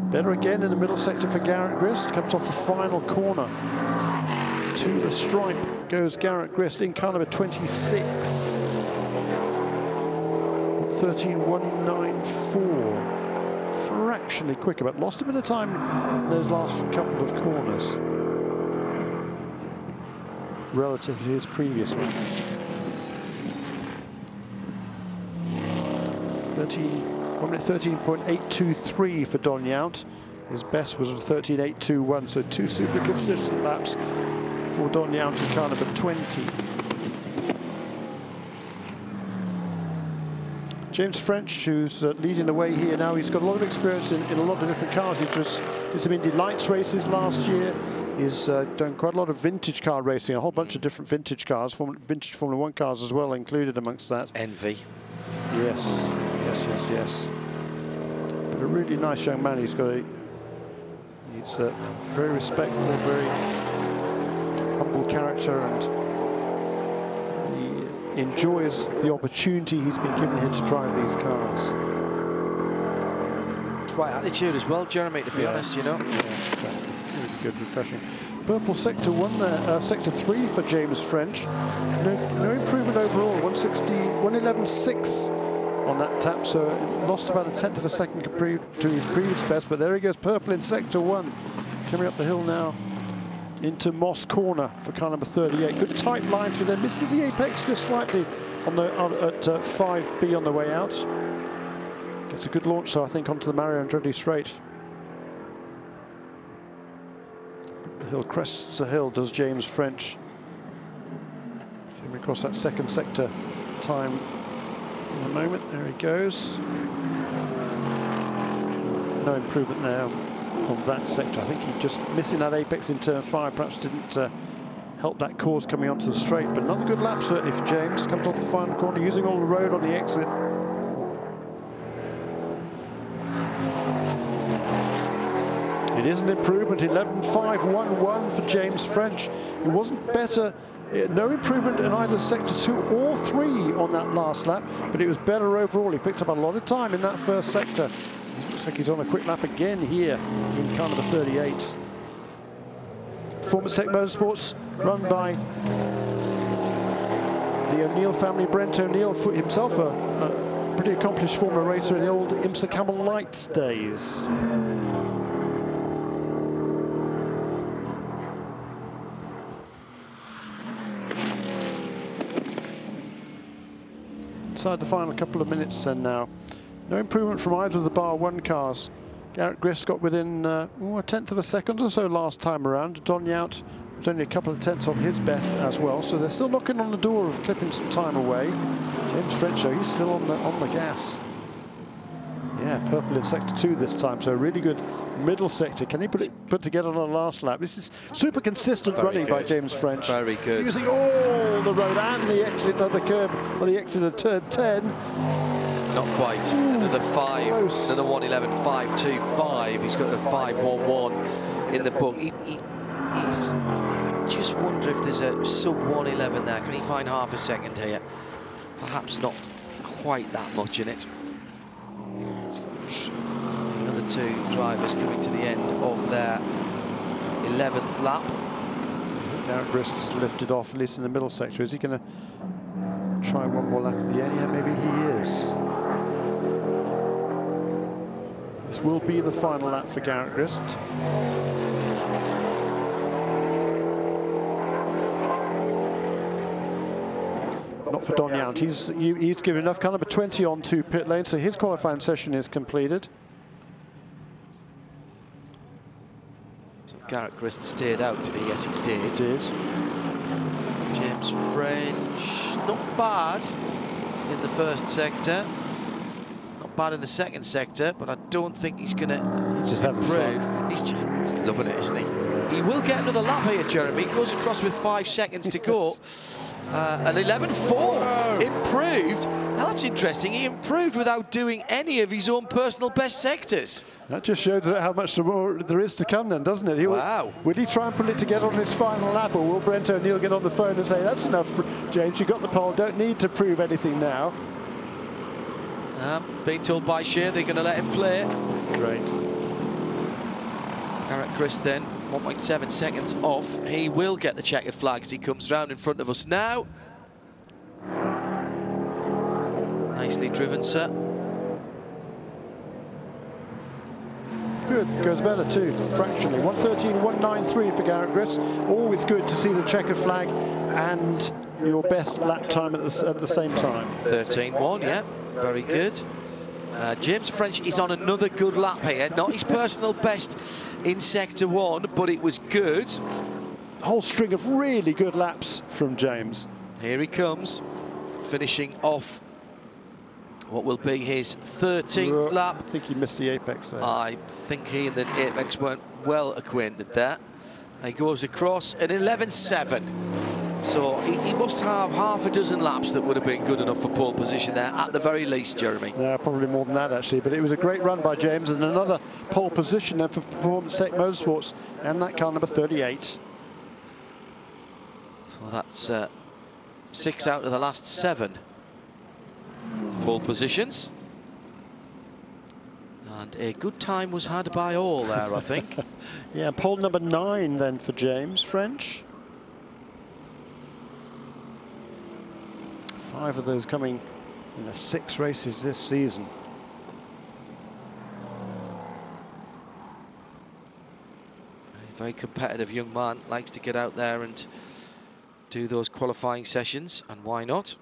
Better again in the middle sector for Garrett Grist. Comes off the final corner. To the stripe goes Garrett Grist in car number 26. 13.194. Fractionally quicker, but lost a bit of time in those last couple of corners relative to his previous one. 13.823 for Don Yount. His best was 13.821, so 2 super consistent laps for Don Yount in car number 20. James French, who's leading the way here now. He's got a lot of experience in a lot of different cars. He did some Indy Lights races last year. He's done quite a lot of vintage car racing, a whole bunch of different vintage cars, vintage Formula 1 cars as well included amongst that. Envy. Yes. But a really nice young man. He's very respectful, very humble character, and he enjoys the opportunity he's been given here to drive these cars. Right attitude as well, Jeremy, to be honest, you know. Yeah, exactly. Really good, refreshing. Purple sector 1 there, sector 3 for James French. No improvement overall. 111.6 on that tap, so it lost about a tenth of a second to his previous best. But there he goes, purple in sector 1, coming up the hill now into Moss Corner for car number 38. Good tight line through there. Misses the apex just slightly at 5B on the way out. Gets a good launch, so I think onto the Mario Andretti straight. hill crests a hill, does James French. Coming across that second sector time in a moment. There he goes. No improvement now on that sector. I think he just missing that apex in turn 5 perhaps didn't help that course coming onto the straight, but another good lap certainly for James. Comes off the final corner using all the road on the exit. It is an improvement, 11.511 for James French. It wasn't better, no improvement in either sector 2 or 3 on that last lap, but it was better overall. He picked up a lot of time in that first sector. Looks like he's on a quick lap again here in car number 38. WeatherTech Motorsports, run by the O'Neill family. Brent O'Neill, himself a pretty accomplished former racer in the old IMSA Camel Lights days. Inside the final couple of minutes then now. No improvement from either of the Bar 1 cars. Garrett Grist got within a tenth of a second or so last time around. Don Yout was only a couple of tenths off his best as well, so they're still knocking on the door of clipping some time away. James French, though, he's still on the gas. Yeah, purple in sector 2 this time, so a really good middle sector. Can he put together on the last lap? This is super consistent running by James French. Very good. Using all the road and the exit of the curb, or the exit of turn 10. Not quite. Another 5, close. Another 1:11.525. He's got a 5:11 in the book. He's just wonder if there's a sub 1:11 there. Can he find half a second here? Perhaps not quite that much in it. The other 2 drivers coming to the end of their 11th lap. Garrett Grist is lifted off, at least in the middle sector. Is he going to try one more lap at the end? Yeah, maybe he is. This will be the final lap for Garrett Grist. Not for Don Yount. He's given enough, kind of a 20 on to pit lane, so his qualifying session is completed. So Garrett Grist steered out, did he? Yes, he did. He did. James French, not bad in the first sector. Not bad in the second sector, but I don't think he's going to improve. He's just loving it, isn't he? He will get another lap here, Jeremy. He goes across with 5 seconds to go. An 11.4 improved. Now that's interesting. He improved without doing any of his own personal best sectors. That just shows how much more there is to come then, doesn't it? Wow. Will he try and put it together on his final lap, or will Brent O'Neill get on the phone and say, that's enough, James, you got the pole, don't need to prove anything now? Being told by Shea they're going to let him play. Great. Garrett Grist then, 1.7 seconds off. He will get the checkered flag as he comes round in front of us now. Nicely driven, sir. Good, goes better too, fractionally. 1:13.193 for Garrett Grist. Always good to see the checkered flag and your best lap time at the same time. 13.1, yeah, very good. James French is on another good lap here. Not his personal best in sector 1, but it was good. A whole string of really good laps from James. Here he comes, finishing off what will be his 13th lap. I think he missed the apex there. I think he and the apex weren't well acquainted there. He goes across at 11.7. So he must have half a dozen laps that would have been good enough for pole position there, at the very least, Jeremy. Yeah, probably more than that, actually. But it was a great run by James, and another pole position then for WeatherTech Motorsports, and that car number 38. So that's 6 out of the last 7 pole positions. And a good time was had by all there, I think. Yeah, pole number 9 then for James French. 5 of those coming in the 6 races this season. A very competitive young man, likes to get out there and do those qualifying sessions, and why not?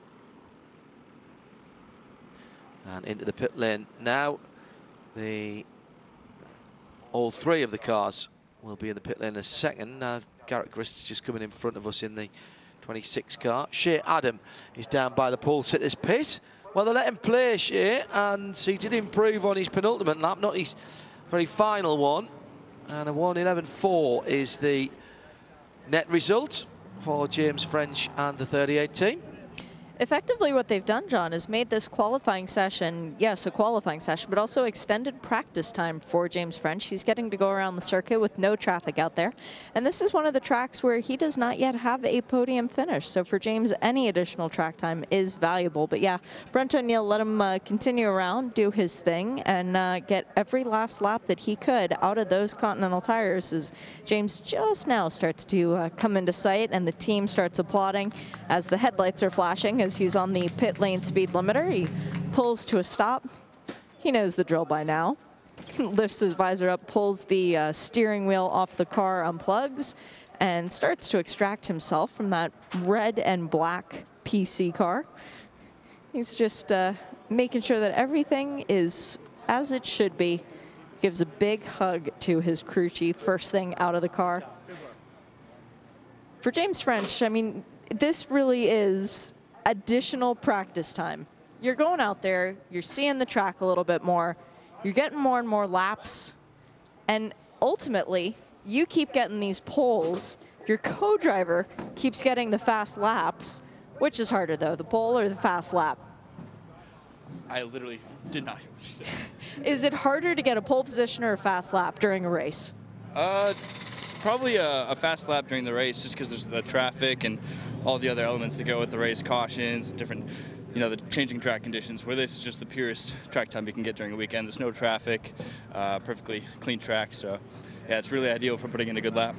And into the pit lane now. All 3 of the cars will be in the pit lane in a second. Garrett Grist is just coming in front of us in the 26 car. Shea Adam is down by the pole sitter's pit. Well, they let him play, Shea, and he did improve on his penultimate lap, not his very final one. And a 1:11.4 is the net result for James French and the 38 team. Effectively, what they've done, John, is made this qualifying session, yes, a qualifying session, but also extended practice time for James French. He's getting to go around the circuit with no traffic out there. And this is one of the tracks where he does not yet have a podium finish. So for James, any additional track time is valuable. But yeah, Brent O'Neill let him continue around, do his thing, and get every last lap that he could out of those Continental tires as James just now starts to come into sight and the team starts applauding as the headlights are flashing as he's on the pit lane speed limiter. He pulls to a stop. He knows the drill by now. Lifts his visor up, pulls the steering wheel off the car, unplugs, and starts to extract himself from that red and black PC car. He's just making sure that everything is as it should be. Gives a big hug to his crew chief first thing out of the car. For James French, I mean, this really is additional practice time. You're going out there, you're seeing the track a little bit more, you're getting more and more laps, and ultimately, you keep getting these poles. Your co-driver keeps getting the fast laps. Which is harder, though, the pole or the fast lap? I literally did not hear what she said. Is it harder to get a pole position or a fast lap during a race? It's probably a fast lap during the race, just because there's the traffic and all the other elements that go with the race, cautions and different, you know, the changing track conditions. Where this is just the purest track time you can get during a weekend. There's no traffic, perfectly clean track. So, yeah, it's really ideal for putting in a good lap.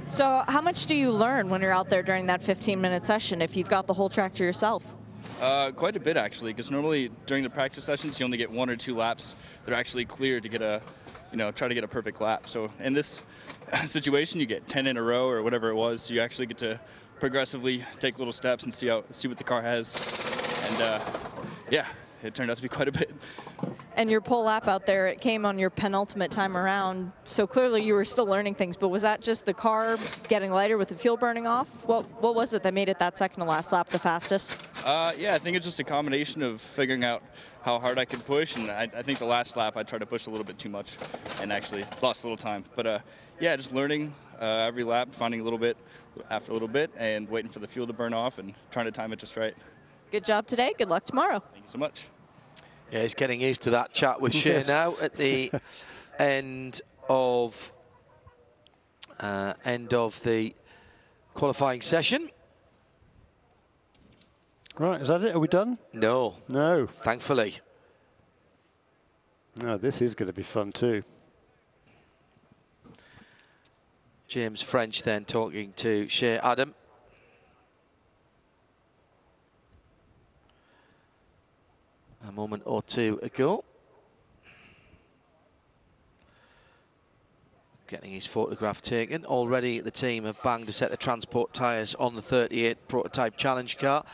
So how much do you learn when you're out there during that 15-minute session if you've got the whole track to yourself? Quite a bit, actually, because normally during the practice sessions, you only get 1 or 2 laps that are actually clear to get a, you know, try to get a perfect lap. So in this situation, you get 10 in a row or whatever it was. So you actually get to progressively take little steps and see what the car has. And yeah, it turned out to be quite a bit. And your pole lap out there, it came on your penultimate time around. So clearly you were still learning things, but was that just the car getting lighter with the fuel burning off? What was it that made it that second to last lap the fastest? Yeah, I think it's just a combination of figuring out how hard I could push, and I think the last lap I tried to push a little bit too much and actually lost a little time. But yeah, just learning every lap, finding a little bit after a little bit, and waiting for the fuel to burn off and trying to time it just right. Good job today. Good luck tomorrow. Thank you so much. Yeah, he's getting used to that chat with Shea now at the end of the qualifying session. Right, is that it? Are we done? No. No. Thankfully. No, this is going to be fun too. James French then talking to Shea Adam. A moment or two ago. Getting his photograph taken. Already the team have banged a set of transport tyres on the 38 prototype challenge car.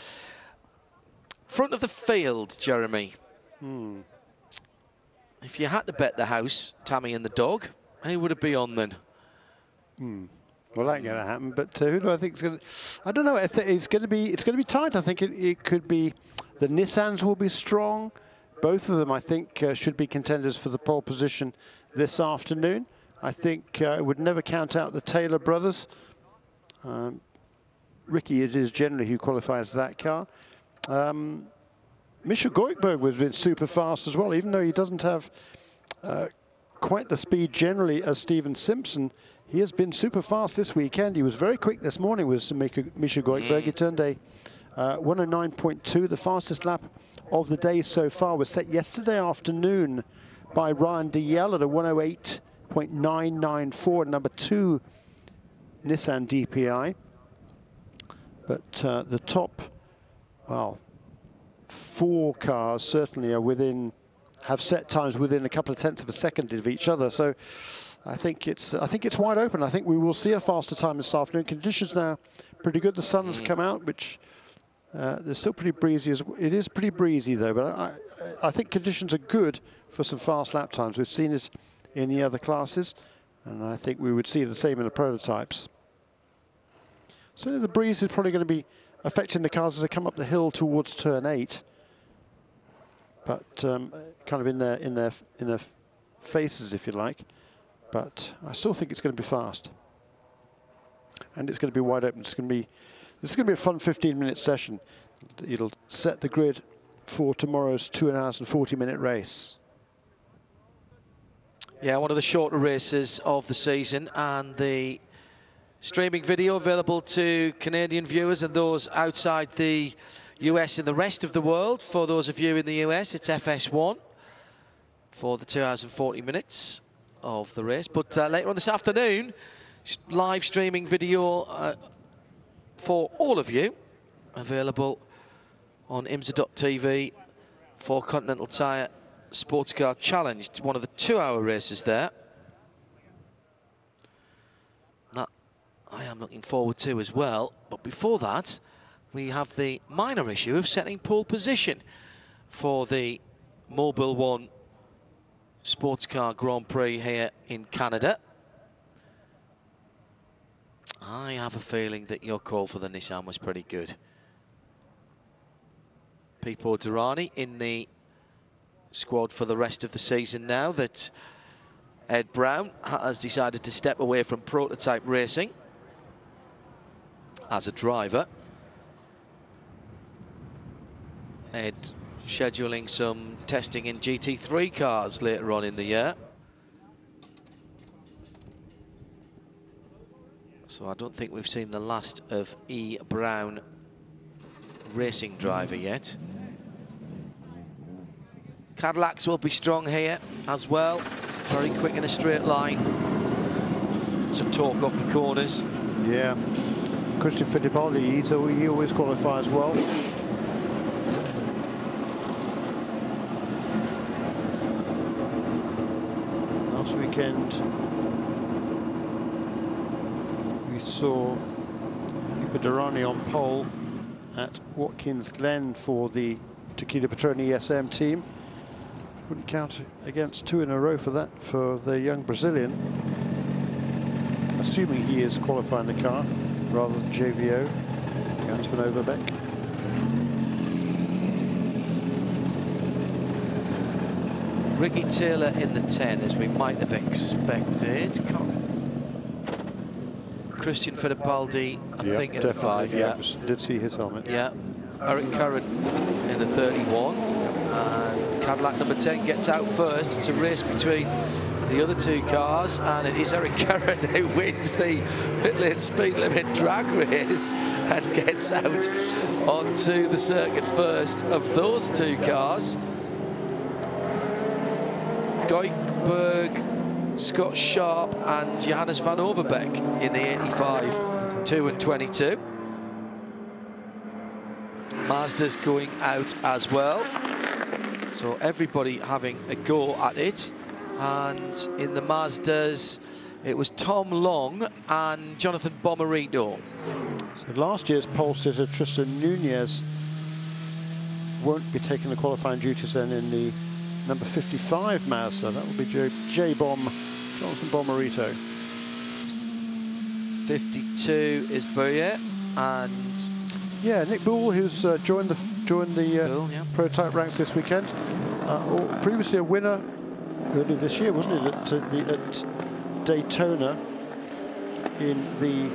Front of the field, Jeremy. If you had to bet the house, Tammy and the dog, who would it be on then? Well, that ain't going to happen. But who do I think is going to? I don't know. It's going to be tight. I think it could be. The Nissans will be strong. Both of them, I think, should be contenders for the pole position this afternoon. I think it would never count out the Taylor brothers. Ricky, it is generally who qualifies that car. Misha Goikberg has been super fast as well, even though he doesn't have quite the speed generally as Steven Simpson. He has been super fast this weekend. He was very quick this morning with Misha Goikberg. He turned a 109.2. The fastest lap of the day so far was set yesterday afternoon by Ryan DeYell at a 108.994, number 2 Nissan DPI. But the top, well, 4 cars certainly are have set times within a couple of tenths of a second of each other. So I think it's wide open. I think we will see a faster time this afternoon. Conditions now pretty good. The sun's come out, which they're still pretty breezy. It is pretty breezy though, but I think conditions are good for some fast lap times. We've seen it in the other classes. And I think we would see the same in the prototypes. So the breeze is probably going to be affecting the cars as they come up the hill towards turn 8. But kind of in their faces, if you like. But I still think it's going to be fast. And it's going to be wide open. This is going to be a fun 15-minute session. It'll set the grid for tomorrow's 2 hours and 40-minute race. Yeah, one of the shorter races of the season, and the streaming video available to Canadian viewers and those outside the US and the rest of the world. For those of you in the US, it's FS1 for the 2 hours and 40 minutes of the race. But later on this afternoon, live streaming video for all of you available on IMSA.tv for Continental Tire SportsCar Challenge. It's one of the 2-hour races there. That I am looking forward to as well. But before that, we have the minor issue of setting pole position for the Mobil 1 SportsCar Grand Prix here in Canada. I have a feeling that your call for the Nissan was pretty good. Pipo Derani in the squad for the rest of the season now that Ed Brown has decided to step away from prototype racing as a driver. Ed scheduling some testing in GT3 cars later on in the year. So I don't think we've seen the last of E. Brown racing driver yet. Cadillacs will be strong here as well. Very quick in a straight line. Some torque off the corners. Yeah. Christian Fittipaldi, he always qualifies well. Last weekend, we saw Pipo Derani on pole at Watkins Glen for the Tequila Petroni ESM team. Wouldn't count against 2 in a row for that for the young Brazilian. Assuming he is qualifying the car rather than JVO. Counts for Overbeck. Ricky Taylor in the 10, as we might have expected. Christian Fittipaldi, I think, in the 5. Yeah, did see his helmet. Yeah. Eric Curran in the 31. And Cadillac number 10 gets out first. It's a race between the other 2 cars, and it is Eric Curran who wins the pit lane speed limit drag race and gets out onto the circuit first of those 2 cars. Goikberg, Scott Sharp and Johannes van Overbeek in the 85, 2 and 22. Mazda's going out as well. So everybody having a go at it. And in the Mazdas, it was Tom Long and Jonathan Bomarito. So last year's pole sitter Tristan Nunez won't be taking the qualifying duties then in the number 55 Mazda. That will be Jonathan Bomarito. 52 is Bouyer, and yeah, Nick Bull, who's joined the Bull, yeah, prototype ranks this weekend. Previously a winner earlier this year, wasn't it, at Daytona in the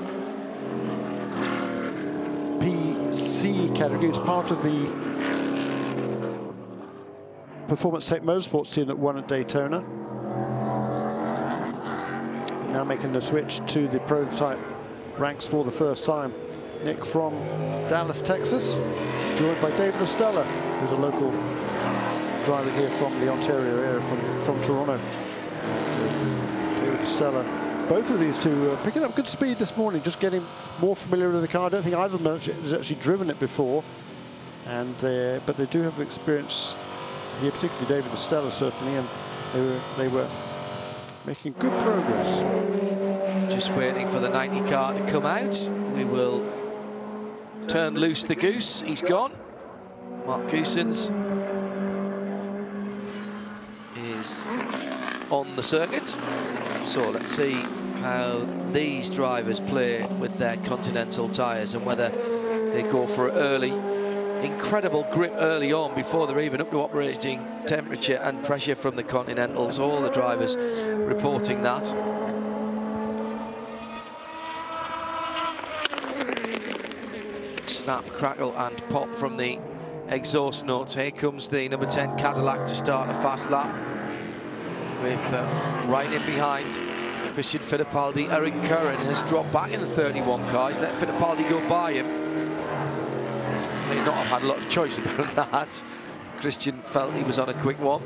PC category. He was part of the Performance Tech Motorsports team that won at Daytona. Now making the switch to the prototype ranks for the first time. Nick from Dallas, Texas, joined by David Estella, who's a local driver here from the Ontario area, from Toronto. David Estella. Both of these two picking up good speed this morning, just getting more familiar with the car. I don't think either of them has actually driven it before, and but they do have experience here, particularly David Estella certainly, and they were making good progress. just waiting for the 90 car to come out. We will turn loose the goose. He's gone. Mark Goosens is on the circuit. So let's see how these drivers play with their Continental tyres and whether they go for it early. Incredible grip early on before they're even up to operating temperature and pressure from the Continentals. All the drivers reporting that. Snap, crackle and pop from the exhaust notes. Here comes the number 10 Cadillac to start a fast lap with right in behind Christian Fittipaldi. Eric Curran has dropped back in the 31 car. He's let Fittipaldi go by him. May not have had a lot of choice about that. Christian felt he was on a quick one.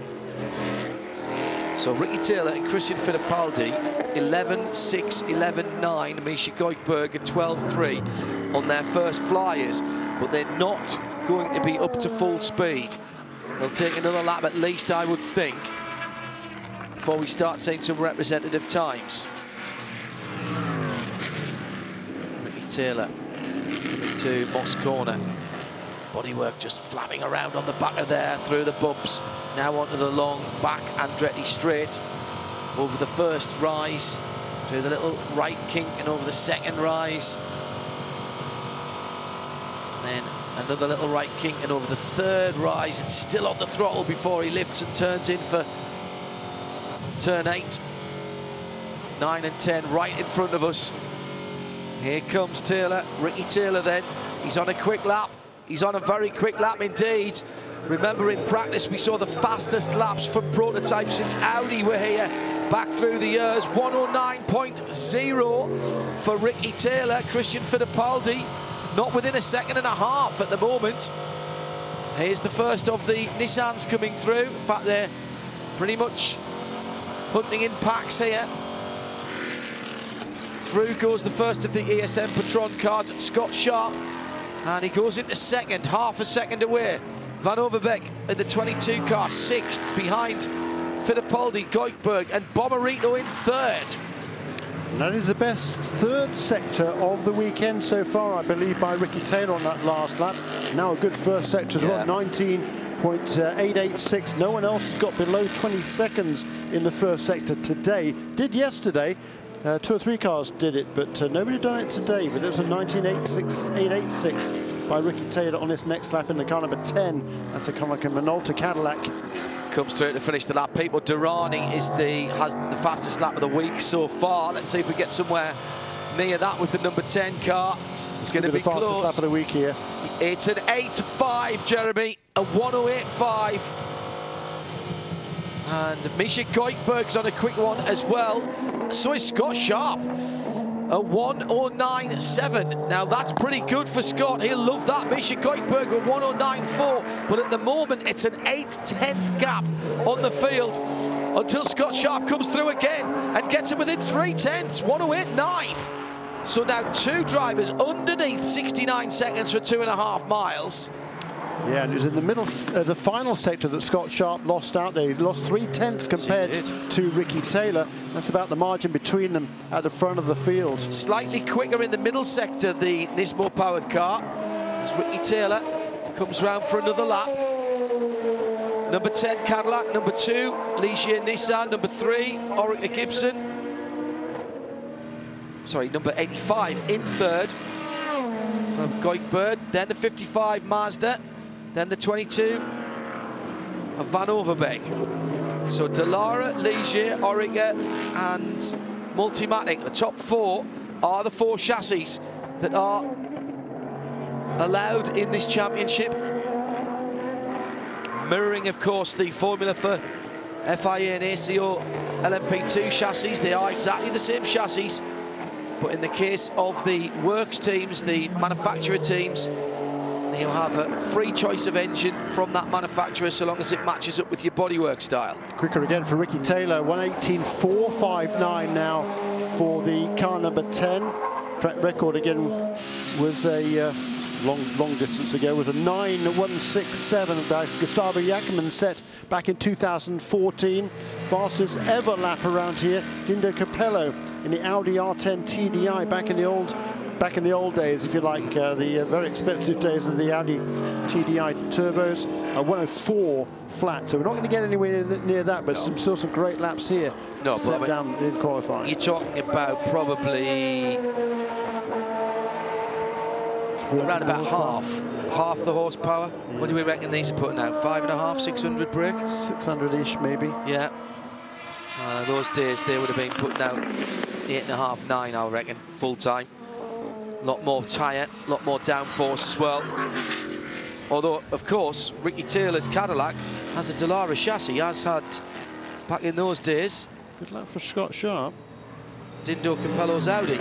So Ricky Taylor and Christian Fittipaldi 11.6, 11.9. Misha Goikberg at 12.3 on their first flyers, but they're not going to be up to full speed. They'll take another lap at least, I would think, before we start seeing some representative times. Ricky Taylor coming to Moss Corner. Bodywork just flapping around on the back of there through the bumps. Now onto the long back Andretti straight. Over the first rise, through the little right kink and over the second rise. And then another little right kink and over the third rise, and still on the throttle before he lifts and turns in for turn 8. 9 and 10 right in front of us. Here comes Taylor, Ricky Taylor then. He's on a quick lap. He's on a very quick lap indeed. Remember, in practice we saw the fastest laps for prototypes since Audi were here back through the years. 109.0 for Ricky Taylor. Christian Fittipaldi not within a second and a half at the moment. Here's the first of the Nissans coming through. In fact, they're pretty much hunting in packs here. Through goes the first of the ESM Patron cars at Scott Sharp, and he goes into second, half a second away. Van Overbeek in the 22 car, 6th behind Fittipaldi, Goikberg and Bomarito in 3rd. And that is the best third sector of the weekend so far, I believe, by Ricky Taylor on that last lap. Now a good first sector as well, 19.886. No one else got below 20 seconds in the first sector today. Did yesterday. 2 or 3 cars did it, but nobody done it today. But it was a 19.886 by Ricky Taylor on this next lap in the car number 10. That's a car like a Minolta Cadillac. Comes through to finish the lap. Pipo Derani has the fastest lap of the week so far. Let's see if we get somewhere near that with the number 10 car. It's going to be close. The fastest lap of the week here. It's an 8.5, Jeremy. A 108.5. And Misha Goikberg's on a quick one as well. So is Scott Sharp. A 109.7. Now that's pretty good for Scott. He'll love that. Misha Goikberg at 109.4. But at the moment, it's an 8/10 gap on the field until Scott Sharp comes through again and gets it within 3/10. 108.9. So now 2 drivers underneath 69 seconds for 2.5 miles. Yeah, and it was in the middle, the final sector that Scott Sharp lost out there. He lost 3/10 compared to Ricky Taylor. That's about the margin between them at the front of the field. Slightly quicker in the middle sector, the Nismo-powered car. As Ricky Taylor comes round for another lap. Number 10 Cadillac, number 2 Ligier Nissan, number 3 Orica Gibson. Sorry, number 85 in 3rd from Goikberg. Then the 55 Mazda. Then the 22 of Van Overbeek. So Dallara, Ligier, Orica and Multimatic. The top 4 are the 4 chassis that are allowed in this championship. Mirroring, of course, the formula for FIA and ACO LMP2 chassis. They are exactly the same chassis. But in the case of the works teams, the manufacturer teams, you'll have a free choice of engine from that manufacturer so long as it matches up with your bodywork style. Quicker again for Ricky Taylor, 118.459 now for the car number 10. Track record again was a long distance ago, was a 9.167 by Gustavo Jacquemin set back in 2014. Fastest ever lap around here, Dindo Capello in the Audi R10 TDI back in the old back in the old days, if you like, the very expensive days of the Audi TDI turbos, 104 flat. So we're not going to get anywhere near that, but still some great laps here. No, set down in qualifying. You're talking about probably around about half the horsepower. Yeah. What do we reckon these are putting out? 5.5, 600 brake? 600-ish, maybe. Yeah. Those days they would have been putting out 8.5, 9, I reckon, full time. A lot more tyre, a lot more downforce as well. Although, of course, Ricky Taylor's Cadillac has a Dallara chassis. He has had, back in those days. Good luck for Scott Sharp. Dindo Capello's Audi.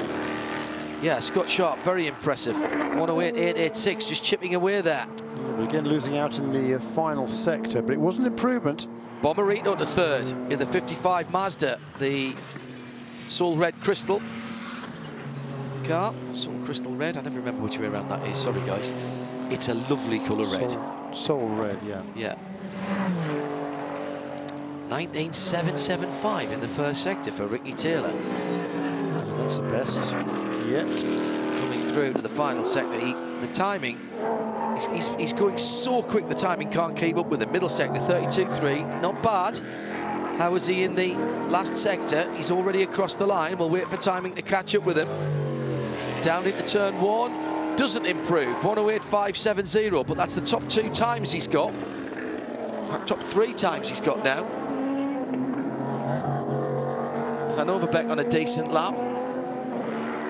Yeah, Scott Sharp, very impressive. 108.886, just chipping away there. Yeah, again, losing out in the final sector, but it was an improvement. Bomarito to third in the 55 Mazda, the Soul Red Crystal car. Soul Crystal Red, I never remember which way around that is, sorry guys. It's a lovely colour red. Soul Red, yeah. Yeah. 19.775 in the first sector for Ricky Taylor. That's the best yet. Coming through to the final sector, the timing, he's going so quick the timing can't keep up with him. Middle sector, 32.3, not bad. How was he in the last sector? He's already across the line. We'll wait for timing to catch up with him. Down into turn one, doesn't improve, 108.570, but that's the top 2 times he's got. Top 3 times he's got now. Van Overbeek on a decent lap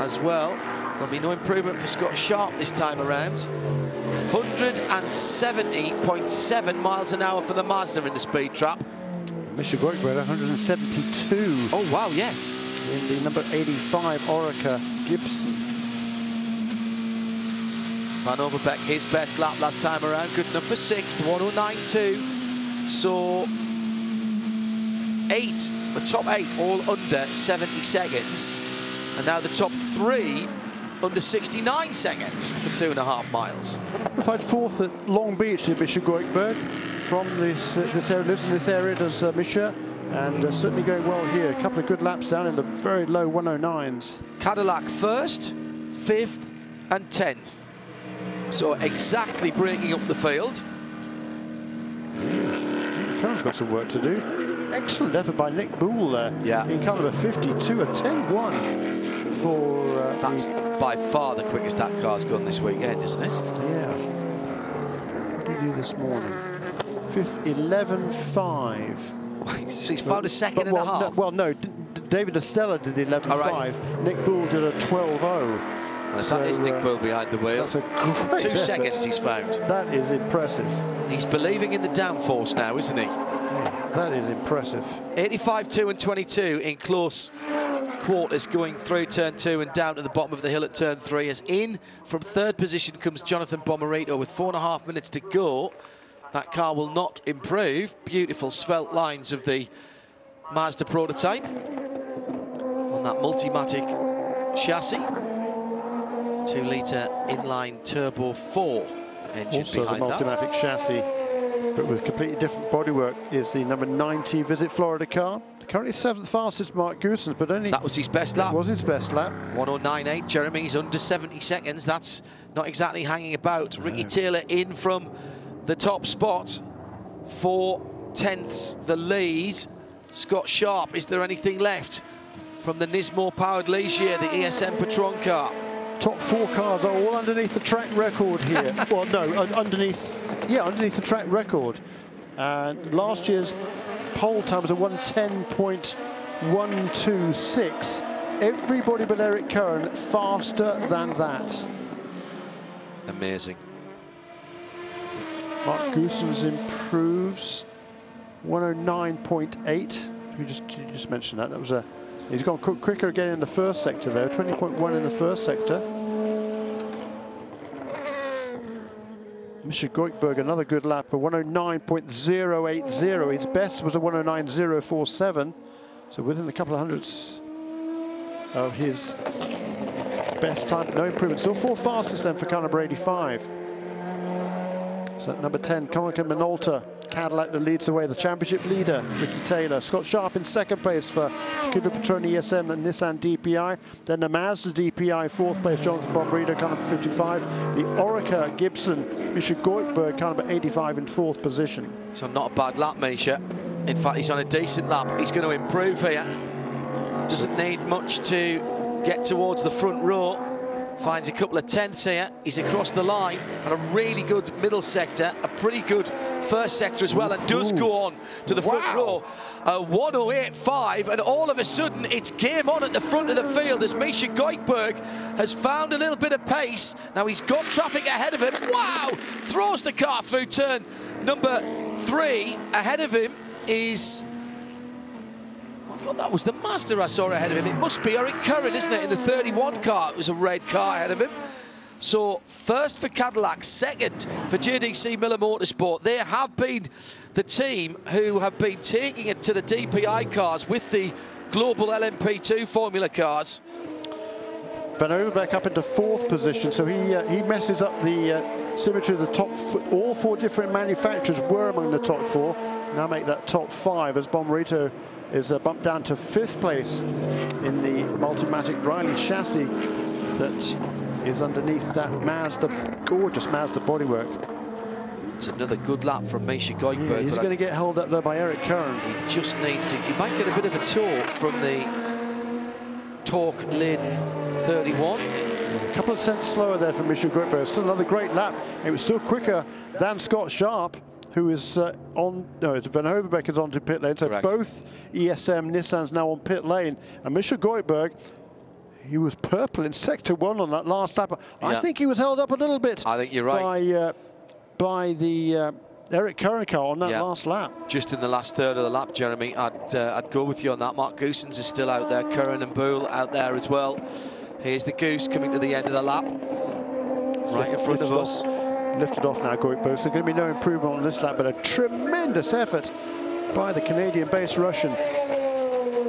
as well. There'll be no improvement for Scott Sharp this time around. 170.7 miles an hour for the Mazda in the speed trap. Misha Goikhberg, 172. Oh, wow, yes. In the number 85 Orica Gibson. Van Overbeek, his best lap last time around. Good enough for 6th, 109.2. So, the top 8 all under 70 seconds. And now the top 3 under 69 seconds for 2.5 miles. We've had 4th at Long Beach to Misha Goikhberg. From this area, lives in this area, does Misha, and certainly going well here. A couple of good laps down in the very low 109s. Cadillac 1st, 5th and 10th. So exactly breaking up the field. The car's got some work to do. Excellent effort by Nick Boole there. Yeah. In caliber 52, a 10-1 for... That's by far the quickest that car's gone this weekend, isn't it? Yeah. What did he do this morning? 11.5. So he's found a second and a half. No, David Estella did the 11.5. Right. Nick Boole did a 12.0. Well, so, that is Nick Boole behind the wheel. That's a great 2 effort. seconds he's found. That is impressive. He's believing in the downforce now, isn't he? Yeah, that is impressive. 85.2 and 22 in close quarters going through turn 2 and down to the bottom of the hill at turn 3. As in from 3rd position comes Jonathan Bomarito with 4.5 minutes to go. That car will not improve. Beautiful svelte lines of the Mazda prototype on that Multimatic chassis. 2-litre inline turbo 4 engine also behind the Multimatic chassis, but with completely different bodywork, is the number 90 Visit Florida car. Currently 7th fastest, Mark Goossens, but only... That was his best lap. That was his best lap. 109.8. Jeremy's under 70 seconds. That's not exactly hanging about. No. Ricky Taylor in from the top spot. 4 tenths the lead. Scott Sharp, is there anything left from the Nismo-powered Ligier, the ESM Patron car? Top 4 cars are all underneath the track record here. Well, no, underneath the track record. And last year's pole time was a 110.126. Everybody but Eric Cohen faster than that. Amazing. Mark Goossens improves 109.8. You just mentioned that. That was a... He's gone quicker again in the first sector there, 20.1 in the first sector. Misha Goikhberg, another good lap, a 109.080. His best was a 109.047. So within a couple of hundredths of his best time, no improvement. Still 4th fastest then for car number 85. So at number 10, Konica Minolta Cadillac that leads the way. The championship leader, Ricky Taylor. Scott Sharp in second place for Takuma Petroni ESM and Nissan DPI. Then the Mazda DPI, fourth place, Jonathan Bombrito, car number 55. The Orica Gibson, Misha Goikhberg, car number 85 in fourth position. So not a bad lap, Misha. In fact, he's on a decent lap. He's going to improve here. Doesn't need much to get towards the front row. Finds a couple of tenths here. He's across the line and a really good middle sector, a pretty good first sector as well, and does go on to the front row. 1:08.5, and all of a sudden it's game on at the front of the field as Misha Goikhberg has found a little bit of pace. Now he's got traffic ahead of him. Wow! Throws the car through turn number 3. Ahead of him is... I thought that was the Mazda I saw ahead of him. It must be Eric Curran, isn't it, in the 31 car? It was a red car ahead of him. So first for Cadillac, second for JDC Miller Motorsport. They have been the team who have been taking it to the DPI cars with the global LMP2 Formula cars. Van Overbeek up into fourth position, so he messes up the symmetry of the top. All 4 different manufacturers were among the top 4. Now make that top 5 as Bombrito is bumped down to 5th place in the Multimatic Riley chassis that is underneath that Mazda, gorgeous Mazda bodywork. It's another good lap from Misha Goikhberg. Yeah, he's going to get held up there by Eric Curran. He just needs to, he might get a bit of a torque from the torque lane 31. A couple of cents slower there for Misha Goikhberg. Still another great lap. It was still quicker than Scott Sharp, who is on, no, it's Van Overbeek is onto pit lane. So correct. Both ESM Nissans now on pit lane. And Misha Goikhberg, he was purple in sector 1 on that last lap. Yeah. I think he was held up a little bit. I think you're right. By the Eric Curran car on that last lap. Just in the last third of the lap, Jeremy, I'd go with you on that. Mark Goosens is still out there. Curran and Boole out there as well. Here's the Goose coming to the end of the lap. Right in front of us. Lifted off now, Goikhberg. So there's going to be no improvement on this lap, but a tremendous effort by the Canadian-based Russian.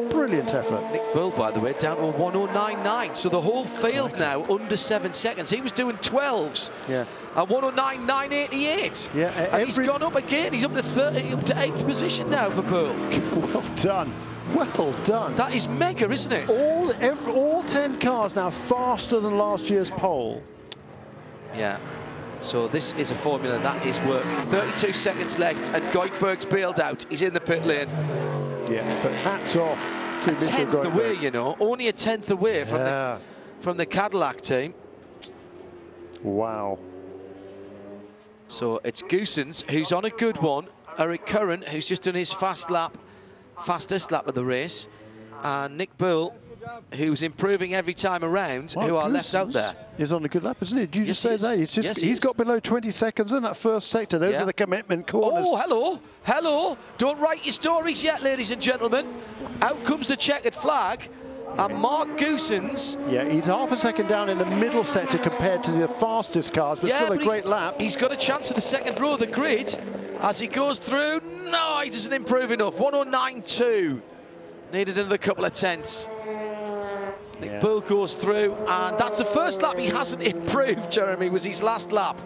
Brilliant effort. Nick Boole, by the way, down to a 1:09.9. So the whole field now under 7 seconds. He was doing 12s. Yeah. At 1:09.988. Yeah. And he's gone up again. He's up to 8th position now for Boole. Well done. Well done. That is mega, isn't it? All 10 cars now faster than last year's pole. Yeah. So this is a formula that is working. 32 seconds left, and Goikhberg's bailed out. He's in the pit lane. Yeah, but hats off to Misha Goikhberg. 10th away, you know, only a 10th away from the Cadillac team. Wow. So it's Goosens, who's on a good one. Eric Curran, who's just done his fastest lap of the race, and Nick Boole, who's improving every time around, who are left out there. He's on a good lap, isn't he? Did you just say that? He's got below 20 seconds in that first sector. Those are the commitment corners. Oh, hello, hello. Don't write your stories yet, ladies and gentlemen. Out comes the checkered flag. And Mark Goosens. Yeah, he's half a second down in the middle sector compared to the fastest cars, but still a great lap. He's got a chance at the second row of the grid as he goes through. No, he doesn't improve enough. 1:09.2. Needed another couple of tenths. Nick Boole goes through, and that's the first lap he hasn't improved, Jeremy, was his last lap.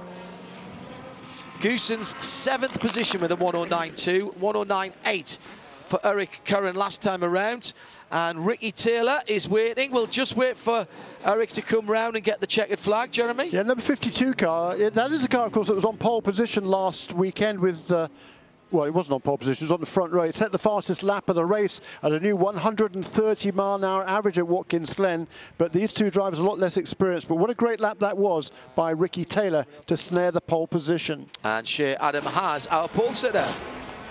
Goosens, 7th position with a 1:09.2, 1:09.8 for Eric Curran last time around. And Ricky Taylor is waiting. We'll just wait for Eric to come round and get the checkered flag, Jeremy. Yeah, number 52 car. That is a car, of course, that was on pole position last weekend with... well, it wasn't on pole position, it was on the front row. It set the fastest lap of the race at a new 130-mile-an-hour average at Watkins Glen. But these two drivers are a lot less experienced. But what a great lap that was by Ricky Taylor to snare the pole position. And Shea Adam has our pole sitter.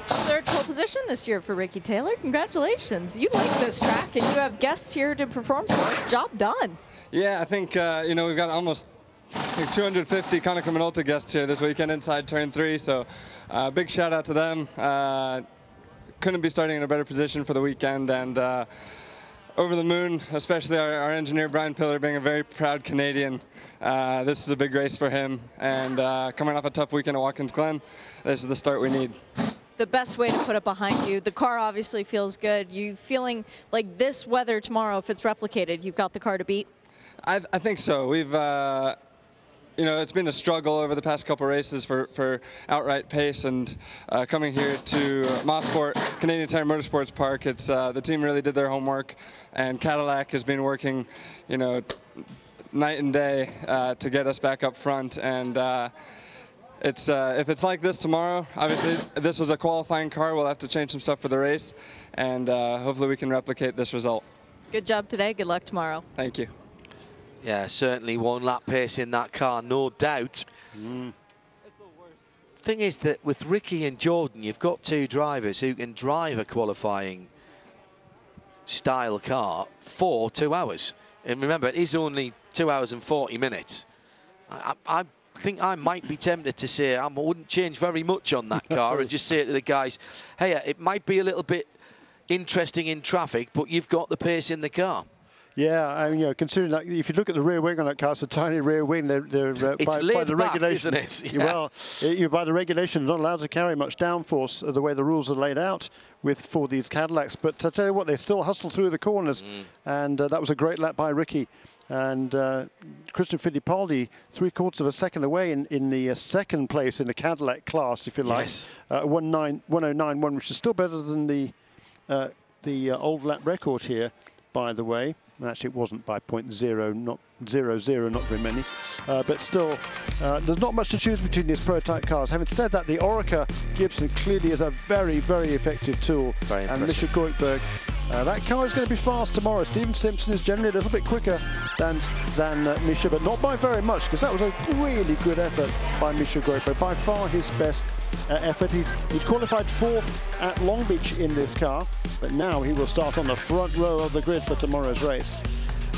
3rd pole position this year for Ricky Taylor. Congratulations. You like this track, and you have guests here to perform for it. Job done. Yeah, I think, you know, we've got almost 250 Konica Minolta guests here this weekend inside turn 3, so big shout out to them. Couldn't be starting in a better position for the weekend, and over the moon, especially our engineer Brian Pillar being a very proud Canadian. This is a big race for him, and coming off a tough weekend at Watkins Glen, this is the start we need. The best way to put it behind you. The car obviously feels good. You feeling like this weather tomorrow, if it's replicated, you've got the car to beat? I think so. We've you know, it's been a struggle over the past couple races for outright pace, and coming here to Mosport, Canadian Tire Motorsport Park, it's the team really did their homework, and Cadillac has been working, you know, night and day to get us back up front. And if it's like this tomorrow, obviously this was a qualifying car. We'll have to change some stuff for the race, and hopefully we can replicate this result. Good job today. Good luck tomorrow. Thank you. Yeah, certainly one lap pace in that car, no doubt. Thing is that with Ricky and Jordan, you've got two drivers who can drive a qualifying style car for 2 hours. And remember, it is only 2 hours and 40 minutes. I think I might be tempted to say I wouldn't change very much on that car and just say to the guys, hey, it might be a little bit interesting in traffic, but you've got the pace in the car. Yeah, I mean, you know, considering that if you look at the rear wing on that car, it's a tiny rear wing. They're by the regulations, isn't it? Yeah. Well, by the regulations, not allowed to carry much downforce the way the rules are laid out for these Cadillacs. But I tell you what, they still hustle through the corners, and that was a great lap by Ricky. And Christian Fittipaldi, 3/4 of a second away in the second place in the Cadillac class, if you like. Yes. 109.1, which is still better than the old lap record here, by the way. Actually, it wasn't by 0.0, not 0.00, not very many. But still, there's not much to choose between these prototype cars. Having said that, the Orica Gibson clearly is a very, very effective tool. Very and Misha Goikberg, that car is going to be fast tomorrow. Steven Simpson is generally a little bit quicker than Misha, but not by very much, because that was a really good effort by Misha Goikberg. By far his best effort. He qualified 4th at Long Beach in this car, but now he will start on the front row of the grid for tomorrow's race.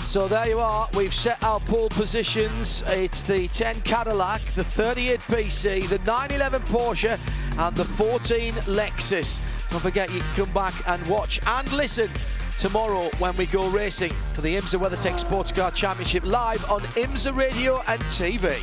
So there you are, we've set our pole positions. It's the 10 Cadillac, the 38 PC, the 911 Porsche and the 14 Lexus. Don't forget, you can come back and watch and listen tomorrow when we go racing for the IMSA WeatherTech Sports Car Championship live on IMSA Radio and TV.